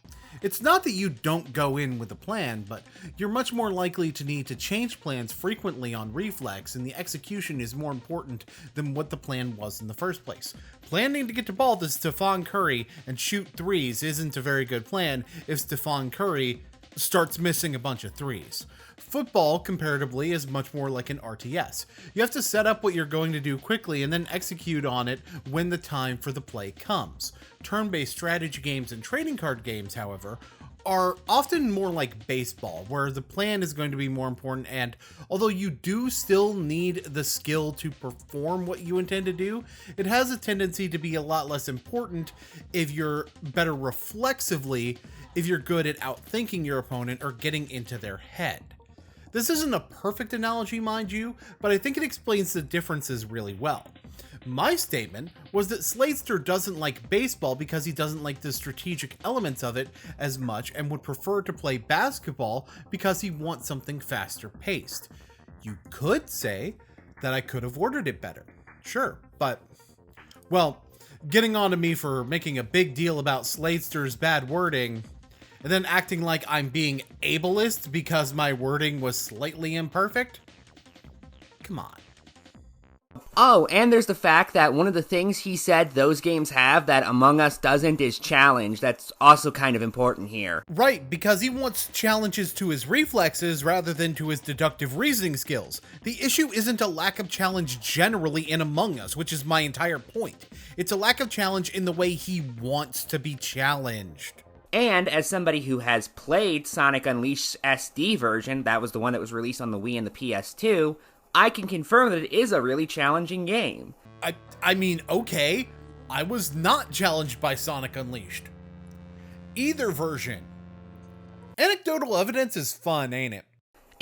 It's not that you don't go in with a plan, but you're much more likely to need to change plans frequently on reflex, and the execution is more important than what the plan was in the first place. Planning to get the ball to Stephen Curry and shoot threes isn't a very good plan if Stephen Curry starts missing a bunch of threes. Football, comparatively, is much more like an RTS. You have to set up what you're going to do quickly and then execute on it when the time for the play comes. Turn-based strategy games and trading card games, however, are often more like baseball, where the plan is going to be more important, and although you do still need the skill to perform what you intend to do, it has a tendency to be a lot less important if you're better reflexively, if you're good at outthinking your opponent or getting into their head. This isn't a perfect analogy, mind you, but I think it explains the differences really well. My statement was that Sladester doesn't like baseball because he doesn't like the strategic elements of it as much and would prefer to play basketball because he wants something faster paced. You could say that I could have ordered it better. Sure, but, well, getting on to me for making a big deal about Sladester's bad wording, and then acting like I'm being ableist because my wording was slightly imperfect? Come on. Oh, and there's the fact that one of the things he said those games have that Among Us doesn't is challenge. That's also kind of important here. Right, because he wants challenges to his reflexes rather than to his deductive reasoning skills. The issue isn't a lack of challenge generally in Among Us, which is my entire point. It's a lack of challenge in the way he wants to be challenged. And as somebody who has played Sonic Unleashed SD version, that was the one that was released on the Wii and the PS2, I can confirm that it is a really challenging game. I mean, okay, I was not challenged by Sonic Unleashed. Either version. Anecdotal evidence is fun, ain't it?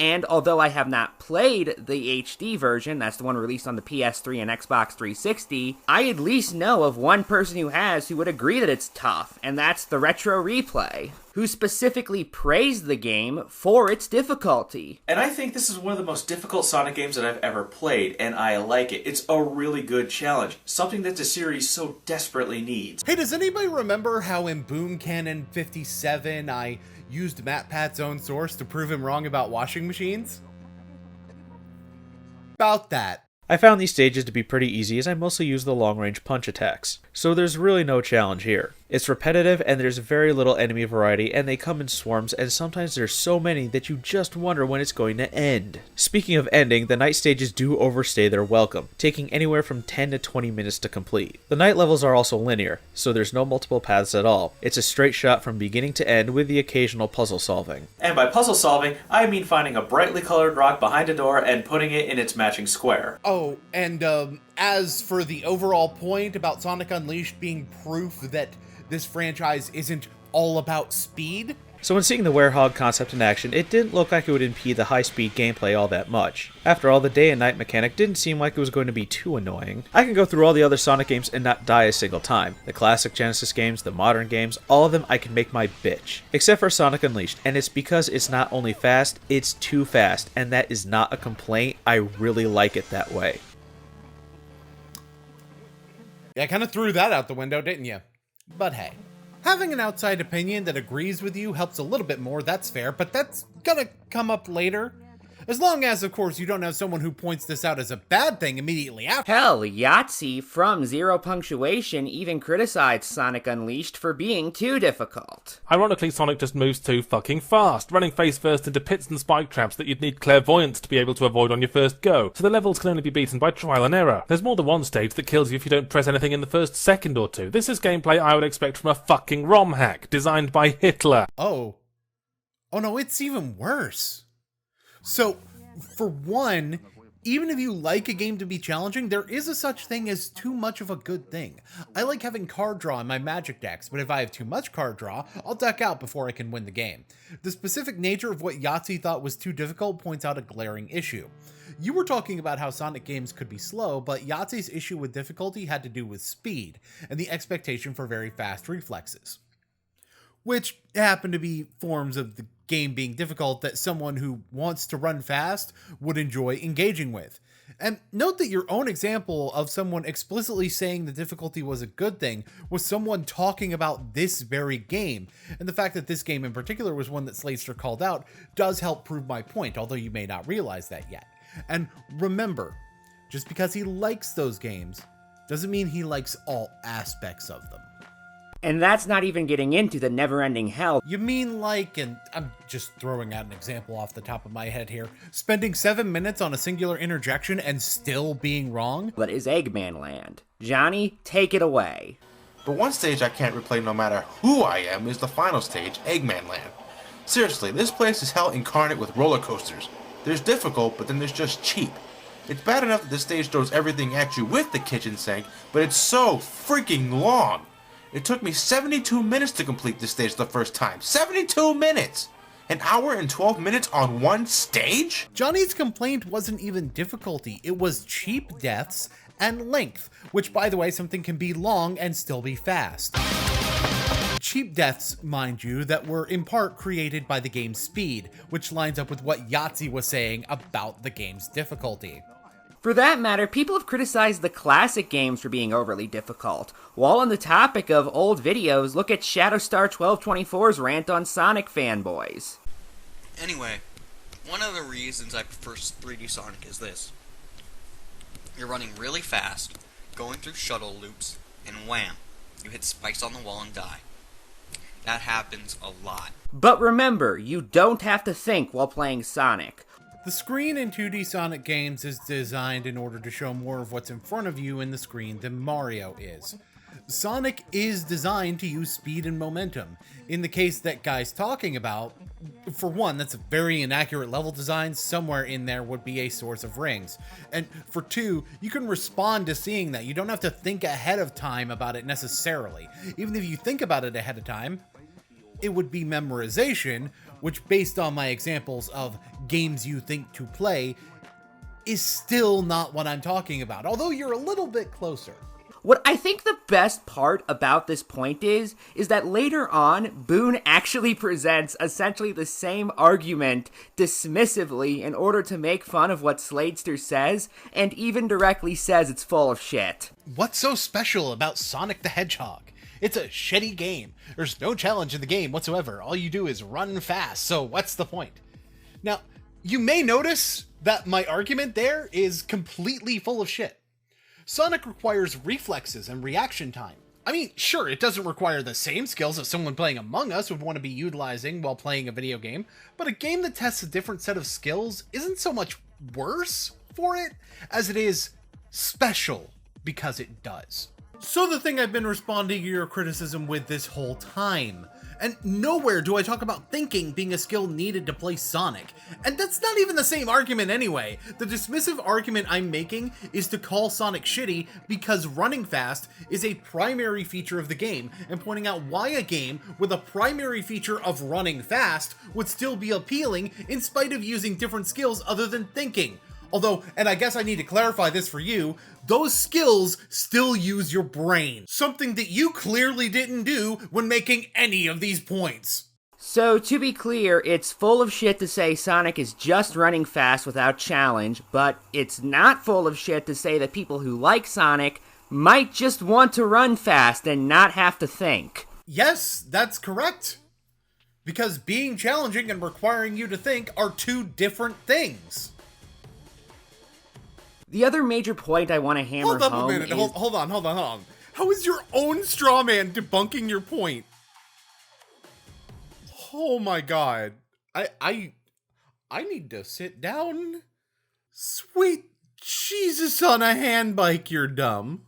And although I have not played the HD version, that's the one released on the PS3 and Xbox 360, I at least know of one person who has who would agree that it's tough, and that's the Retro Replay, who specifically praised the game for its difficulty. And I think this is one of the most difficult Sonic games that I've ever played, and I like it. It's a really good challenge, something that the series so desperately needs. Hey, does anybody remember how in Boon Canon 57 I used MatPat's own source to prove him wrong about washing machines? About that. I found these stages to be pretty easy as I mostly use the long-range punch attacks, so there's really no challenge here. It's repetitive and there's very little enemy variety and they come in swarms and sometimes there's so many that you just wonder when it's going to end. Speaking of ending, the night stages do overstay their welcome, taking anywhere from 10 to 20 minutes to complete. The night levels are also linear, so there's no multiple paths at all. It's a straight shot from beginning to end with the occasional puzzle solving. And by puzzle solving, I mean finding a brightly colored rock behind a door and putting it in its matching square. Oh, and as for the overall point about Sonic Unleashed being proof that this franchise isn't all about speed. So when seeing the Werehog concept in action, it didn't look like it would impede the high-speed gameplay all that much. After all, the day and night mechanic didn't seem like it was going to be too annoying. I can go through all the other Sonic games and not die a single time. The classic Genesis games, the modern games, all of them I can make my bitch. Except for Sonic Unleashed, and it's because it's not only fast, it's too fast, and that is not a complaint. I really like it that way. Yeah, kind of threw that out the window, didn't you? But hey, having an outside opinion that agrees with you helps a little bit more, that's fair, but that's gonna come up later. As long as, of course, you don't have someone who points this out as a bad thing immediately after. Hell, Yahtzee from Zero Punctuation even criticized Sonic Unleashed for being too difficult. Ironically, Sonic just moves too fucking fast, running face first into pits and spike traps that you'd need clairvoyance to be able to avoid on your first go, so the levels can only be beaten by trial and error. There's more than one stage that kills you if you don't press anything in the first second or two. This is gameplay I would expect from a fucking ROM hack, designed by Hitler. Oh no, it's even worse. So, for one, even if you like a game to be challenging, there is a such thing as too much of a good thing. I like having card draw in my Magic decks, but if I have too much card draw, I'll duck out before I can win the game. The specific nature of what Yahtzee thought was too difficult points out a glaring issue. You were talking about how Sonic games could be slow, but Yahtzee's issue with difficulty had to do with speed, and the expectation for very fast reflexes. Which happen to be forms of the game being difficult that someone who wants to run fast would enjoy engaging with. And note that your own example of someone explicitly saying the difficulty was a good thing was someone talking about this very game, and the fact that this game in particular was one that Slatester called out does help prove my point, although you may not realize that yet. And remember, just because he likes those games doesn't mean he likes all aspects of them. And that's not even getting into the never-ending hell. You mean like, and I'm just throwing out an example off the top of my head here, spending 7 minutes on a singular interjection and still being wrong? That is Eggman Land. Johnny, take it away. But one stage I can't replay no matter who I am is the final stage, Eggman Land. Seriously, this place is hell incarnate with roller coasters. There's difficult, but then there's just cheap. It's bad enough that this stage throws everything at you with the kitchen sink, but it's so freaking long. It took me 72 minutes to complete this stage the first time. 72 minutes! An hour and 12 minutes on one stage? Johnny's complaint wasn't even difficulty, it was cheap deaths and length, which by the way, something can be long and still be fast. Cheap deaths, mind you, that were in part created by the game's speed, which lines up with what Yahtzee was saying about the game's difficulty. For that matter, people have criticized the classic games for being overly difficult. While on the topic of old videos, look at Shadowstar1224's rant on Sonic fanboys. Anyway, one of the reasons I prefer 3D Sonic is this. You're running really fast, going through shuttle loops, and wham, you hit spikes on the wall and die. That happens a lot. But remember, you don't have to think while playing Sonic. The screen in 2D Sonic games is designed in order to show more of what's in front of you in the screen than Mario is. Sonic is designed to use speed and momentum. In the case that guy's talking about, for one, that's a very inaccurate level design. Somewhere in there would be a source of rings. And for two, you can respond to seeing that. You don't have to think ahead of time about it necessarily. Even if you think about it ahead of time, it would be memorization, which based on my examples of games you think to play, is still not what I'm talking about, although you're a little bit closer. What I think the best part about this point is that later on, Boon actually presents essentially the same argument dismissively in order to make fun of what Sladester says, and even directly says it's full of shit. What's so special about Sonic the Hedgehog? It's a shitty game. There's no challenge in the game whatsoever. All you do is run fast, so what's the point? Now, you may notice that my argument there is completely full of shit. Sonic requires reflexes and reaction time. I mean, sure, it doesn't require the same skills that someone playing Among Us would want to be utilizing while playing a video game, but a game that tests a different set of skills isn't so much worse for it as it is special because it does. So the thing I've been responding to your criticism with this whole time. And nowhere do I talk about thinking being a skill needed to play Sonic. And that's not even the same argument anyway. The dismissive argument I'm making is to call Sonic shitty because running fast is a primary feature of the game, and pointing out why a game with a primary feature of running fast would still be appealing in spite of using different skills other than thinking. Although, and I guess I need to clarify this for you, those skills still use your brain. Something that you clearly didn't do when making any of these points. So, to be clear, it's full of shit to say Sonic is just running fast without challenge, but it's not full of shit to say that people who like Sonic might just want to run fast and not have to think. Yes, that's correct. Because being challenging and requiring you to think are two different things. The other major point I want to hammer home Hold up a minute. is... Hold on. How is your own straw man debunking your point? Oh my god. I need to sit down. Sweet Jesus on a handbike, you're dumb.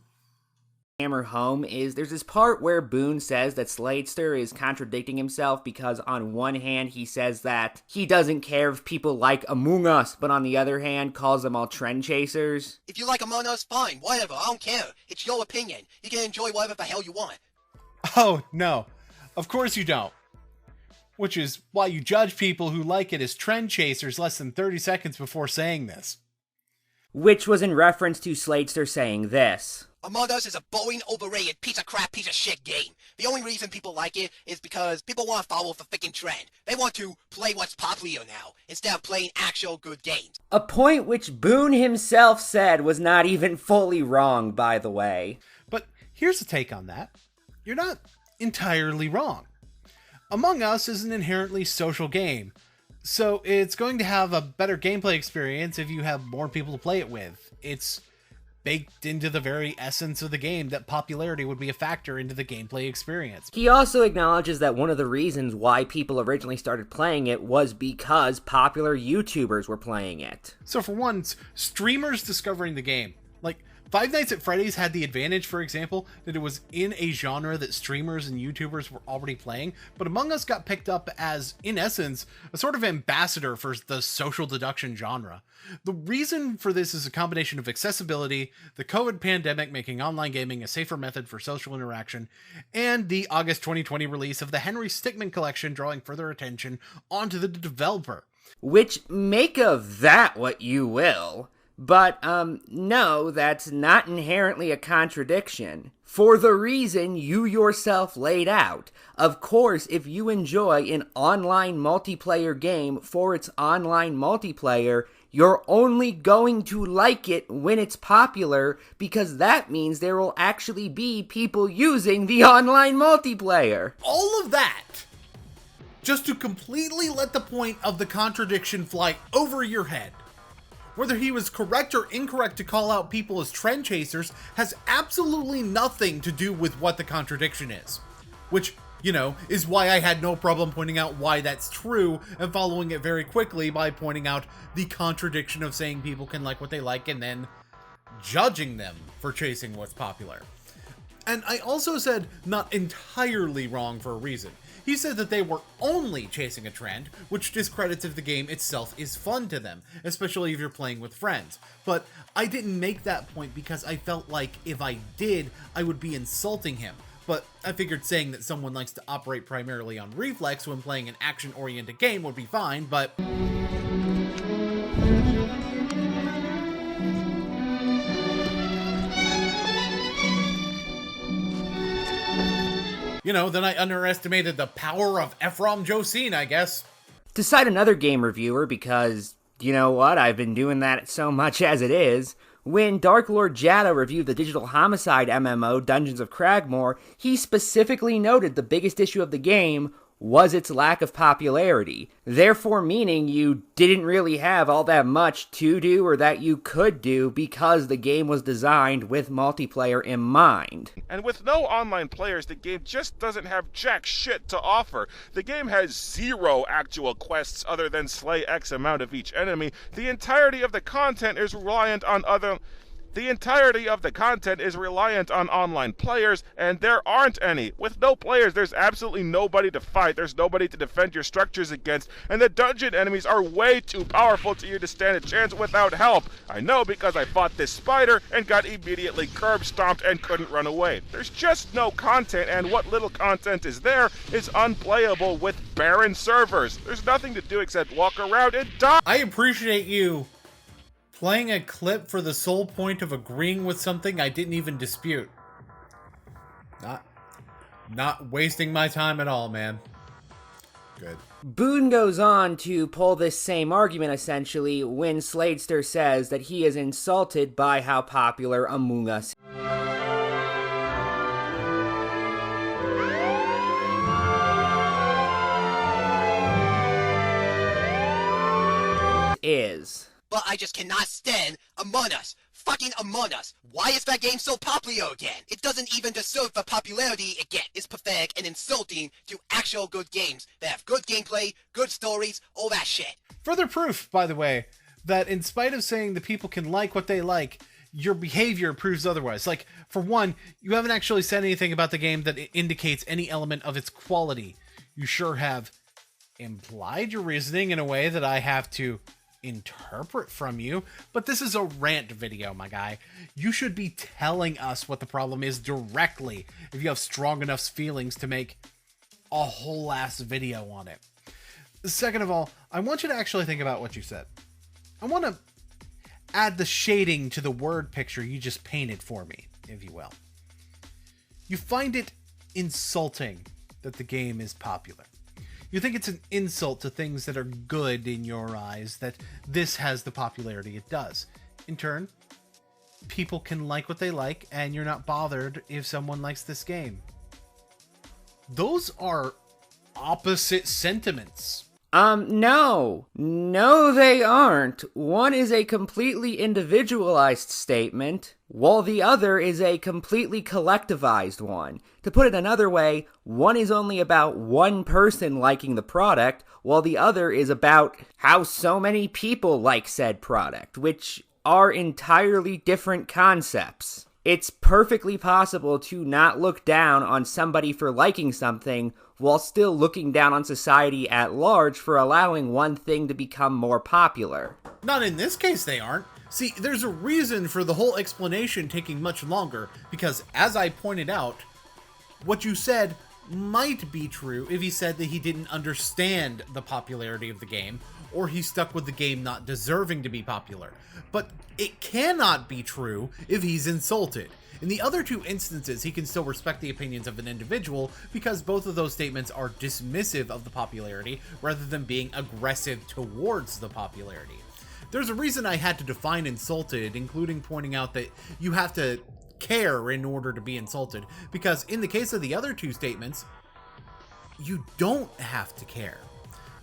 Hammer home is there's this part where Boon says that Sladester is contradicting himself because on one hand he says that he doesn't care if people like Among Us, but on the other hand calls them all trend chasers. If you like Among Us, fine, whatever, I don't care. It's your opinion. You can enjoy whatever the hell you want. Oh, no. Of course you don't. Which is why you judge people who like it as trend chasers less than 30 seconds before saying this. Which was in reference to Sladester saying this. Among Us is a boring, overrated, piece of crap, piece of shit game. The only reason people like it is because people want to follow the freaking trend. They want to play what's popular now, instead of playing actual good games. A point which Boon himself said was not even fully wrong, by the way. But here's a take on that. You're not entirely wrong. Among Us is an inherently social game, so it's going to have a better gameplay experience if you have more people to play it with. It's baked into the very essence of the game that popularity would be a factor into the gameplay experience. He also acknowledges that one of the reasons why people originally started playing it was because popular YouTubers were playing it. So for once, streamers discovering the game. Like, Five Nights at Freddy's had the advantage, for example, that it was in a genre that streamers and YouTubers were already playing, but Among Us got picked up as, in essence, a sort of ambassador for the social deduction genre. The reason for this is a combination of accessibility, the COVID pandemic making online gaming a safer method for social interaction, and the August 2020 release of the Henry Stickmin collection drawing further attention onto the developer. Which, make of that what you will. But, no, that's not inherently a contradiction. For the reason you yourself laid out. Of course, if you enjoy an online multiplayer game for its online multiplayer, you're only going to like it when it's popular, because that means there will actually be people using the online multiplayer. All of that, just to completely let the point of the contradiction fly over your head. Whether he was correct or incorrect to call out people as trend chasers has absolutely nothing to do with what the contradiction is. Which, you know, is why I had no problem pointing out why that's true and following it very quickly by pointing out the contradiction of saying people can like what they like and then judging them for chasing what's popular. And I also said not entirely wrong for a reason. He said that they were only chasing a trend, which discredits if the game itself is fun to them, especially if you're playing with friends. But I didn't make that point because I felt like if I did, I would be insulting him. But I figured saying that someone likes to operate primarily on reflex when playing an action-oriented game would be fine, but... Then I underestimated the power of Ephraim Josine, I guess. To cite another game reviewer, because, you know what, I've been doing that so much as it is, when Dark Lord Jada reviewed the digital homicide MMO Dungeons of Cragmore, he specifically noted the biggest issue of the game was its lack of popularity, therefore meaning you didn't really have all that much to do or that you could do because the game was designed with multiplayer in mind. And with no online players, the game just doesn't have jack shit to offer. The game has 0 actual quests other than slay X amount of each enemy. The entirety of the content is reliant on online players, and there aren't any. With no players, there's absolutely nobody to fight, there's nobody to defend your structures against, and the dungeon enemies are way too powerful to you to stand a chance without help. I know because I fought this spider and got immediately curb stomped and couldn't run away. There's just no content, and what little content is there is unplayable with barren servers. There's nothing to do except walk around and die. I appreciate you playing a clip for the sole point of agreeing with something I didn't even dispute. Not wasting my time at all, man. Good. Boon goes on to pull this same argument, essentially, when Sladester says that he is insulted by how popular Among Us is. But I just cannot stand Among Us. Fucking Among Us. Why is that game so popular again? It doesn't even deserve the popularity it gets. It's pathetic and insulting to actual good games that have good gameplay, good stories, all that shit. Further proof, by the way, that in spite of saying the people can like what they like, your behavior proves otherwise. Like, for one, you haven't actually said anything about the game that indicates any element of its quality. You sure have implied your reasoning in a way that I have to interpret from you, but this is a rant video, my guy. You should be telling us what the problem is directly if you have strong enough feelings to make a whole ass video on it. Second of all, I want you to actually think about what you said. I want to add the shading to the word picture you just painted for me, if you will. You find it insulting that the game is popular. You think it's an insult to things that are good in your eyes that this has the popularity it does. In turn, people can like what they like, and you're not bothered if someone likes this game. Those are opposite sentiments. No, they aren't. One is a completely individualized statement, while the other is a completely collectivized one. To put it another way, one is only about one person liking the product, while the other is about how so many people like said product, which are entirely different concepts. It's perfectly possible to not look down on somebody for liking something while still looking down on society at large for allowing one thing to become more popular. Not in this case, they aren't. See, there's a reason for the whole explanation taking much longer, because as I pointed out, what you said might be true if he said that he didn't understand the popularity of the game, or he stuck with the game not deserving to be popular. But it cannot be true if he's insulted. In the other two instances, he can still respect the opinions of an individual because both of those statements are dismissive of the popularity rather than being aggressive towards the popularity. There's a reason I had to define insulted, including pointing out that you have to care in order to be insulted, because in the case of the other two statements, you don't have to care.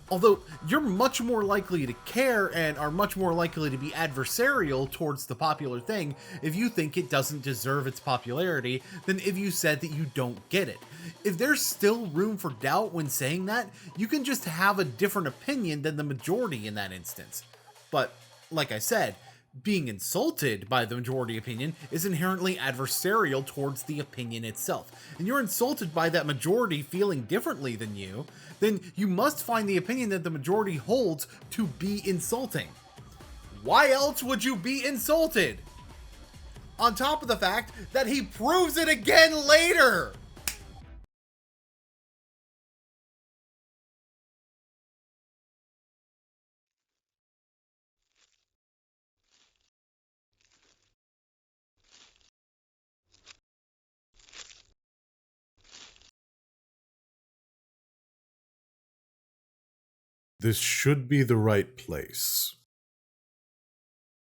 Although you're much more likely to care and are much more likely to be adversarial towards the popular thing if you think it doesn't deserve its popularity than if you said that you don't get it. If there's still room for doubt when saying that, you can just have a different opinion than the majority in that instance. But, like I said, being insulted by the majority opinion is inherently adversarial towards the opinion itself. And you're insulted by that majority feeling differently than you, then you must find the opinion that the majority holds to be insulting. Why else would you be insulted? On top of the fact that he proves it again later! This should be the right place.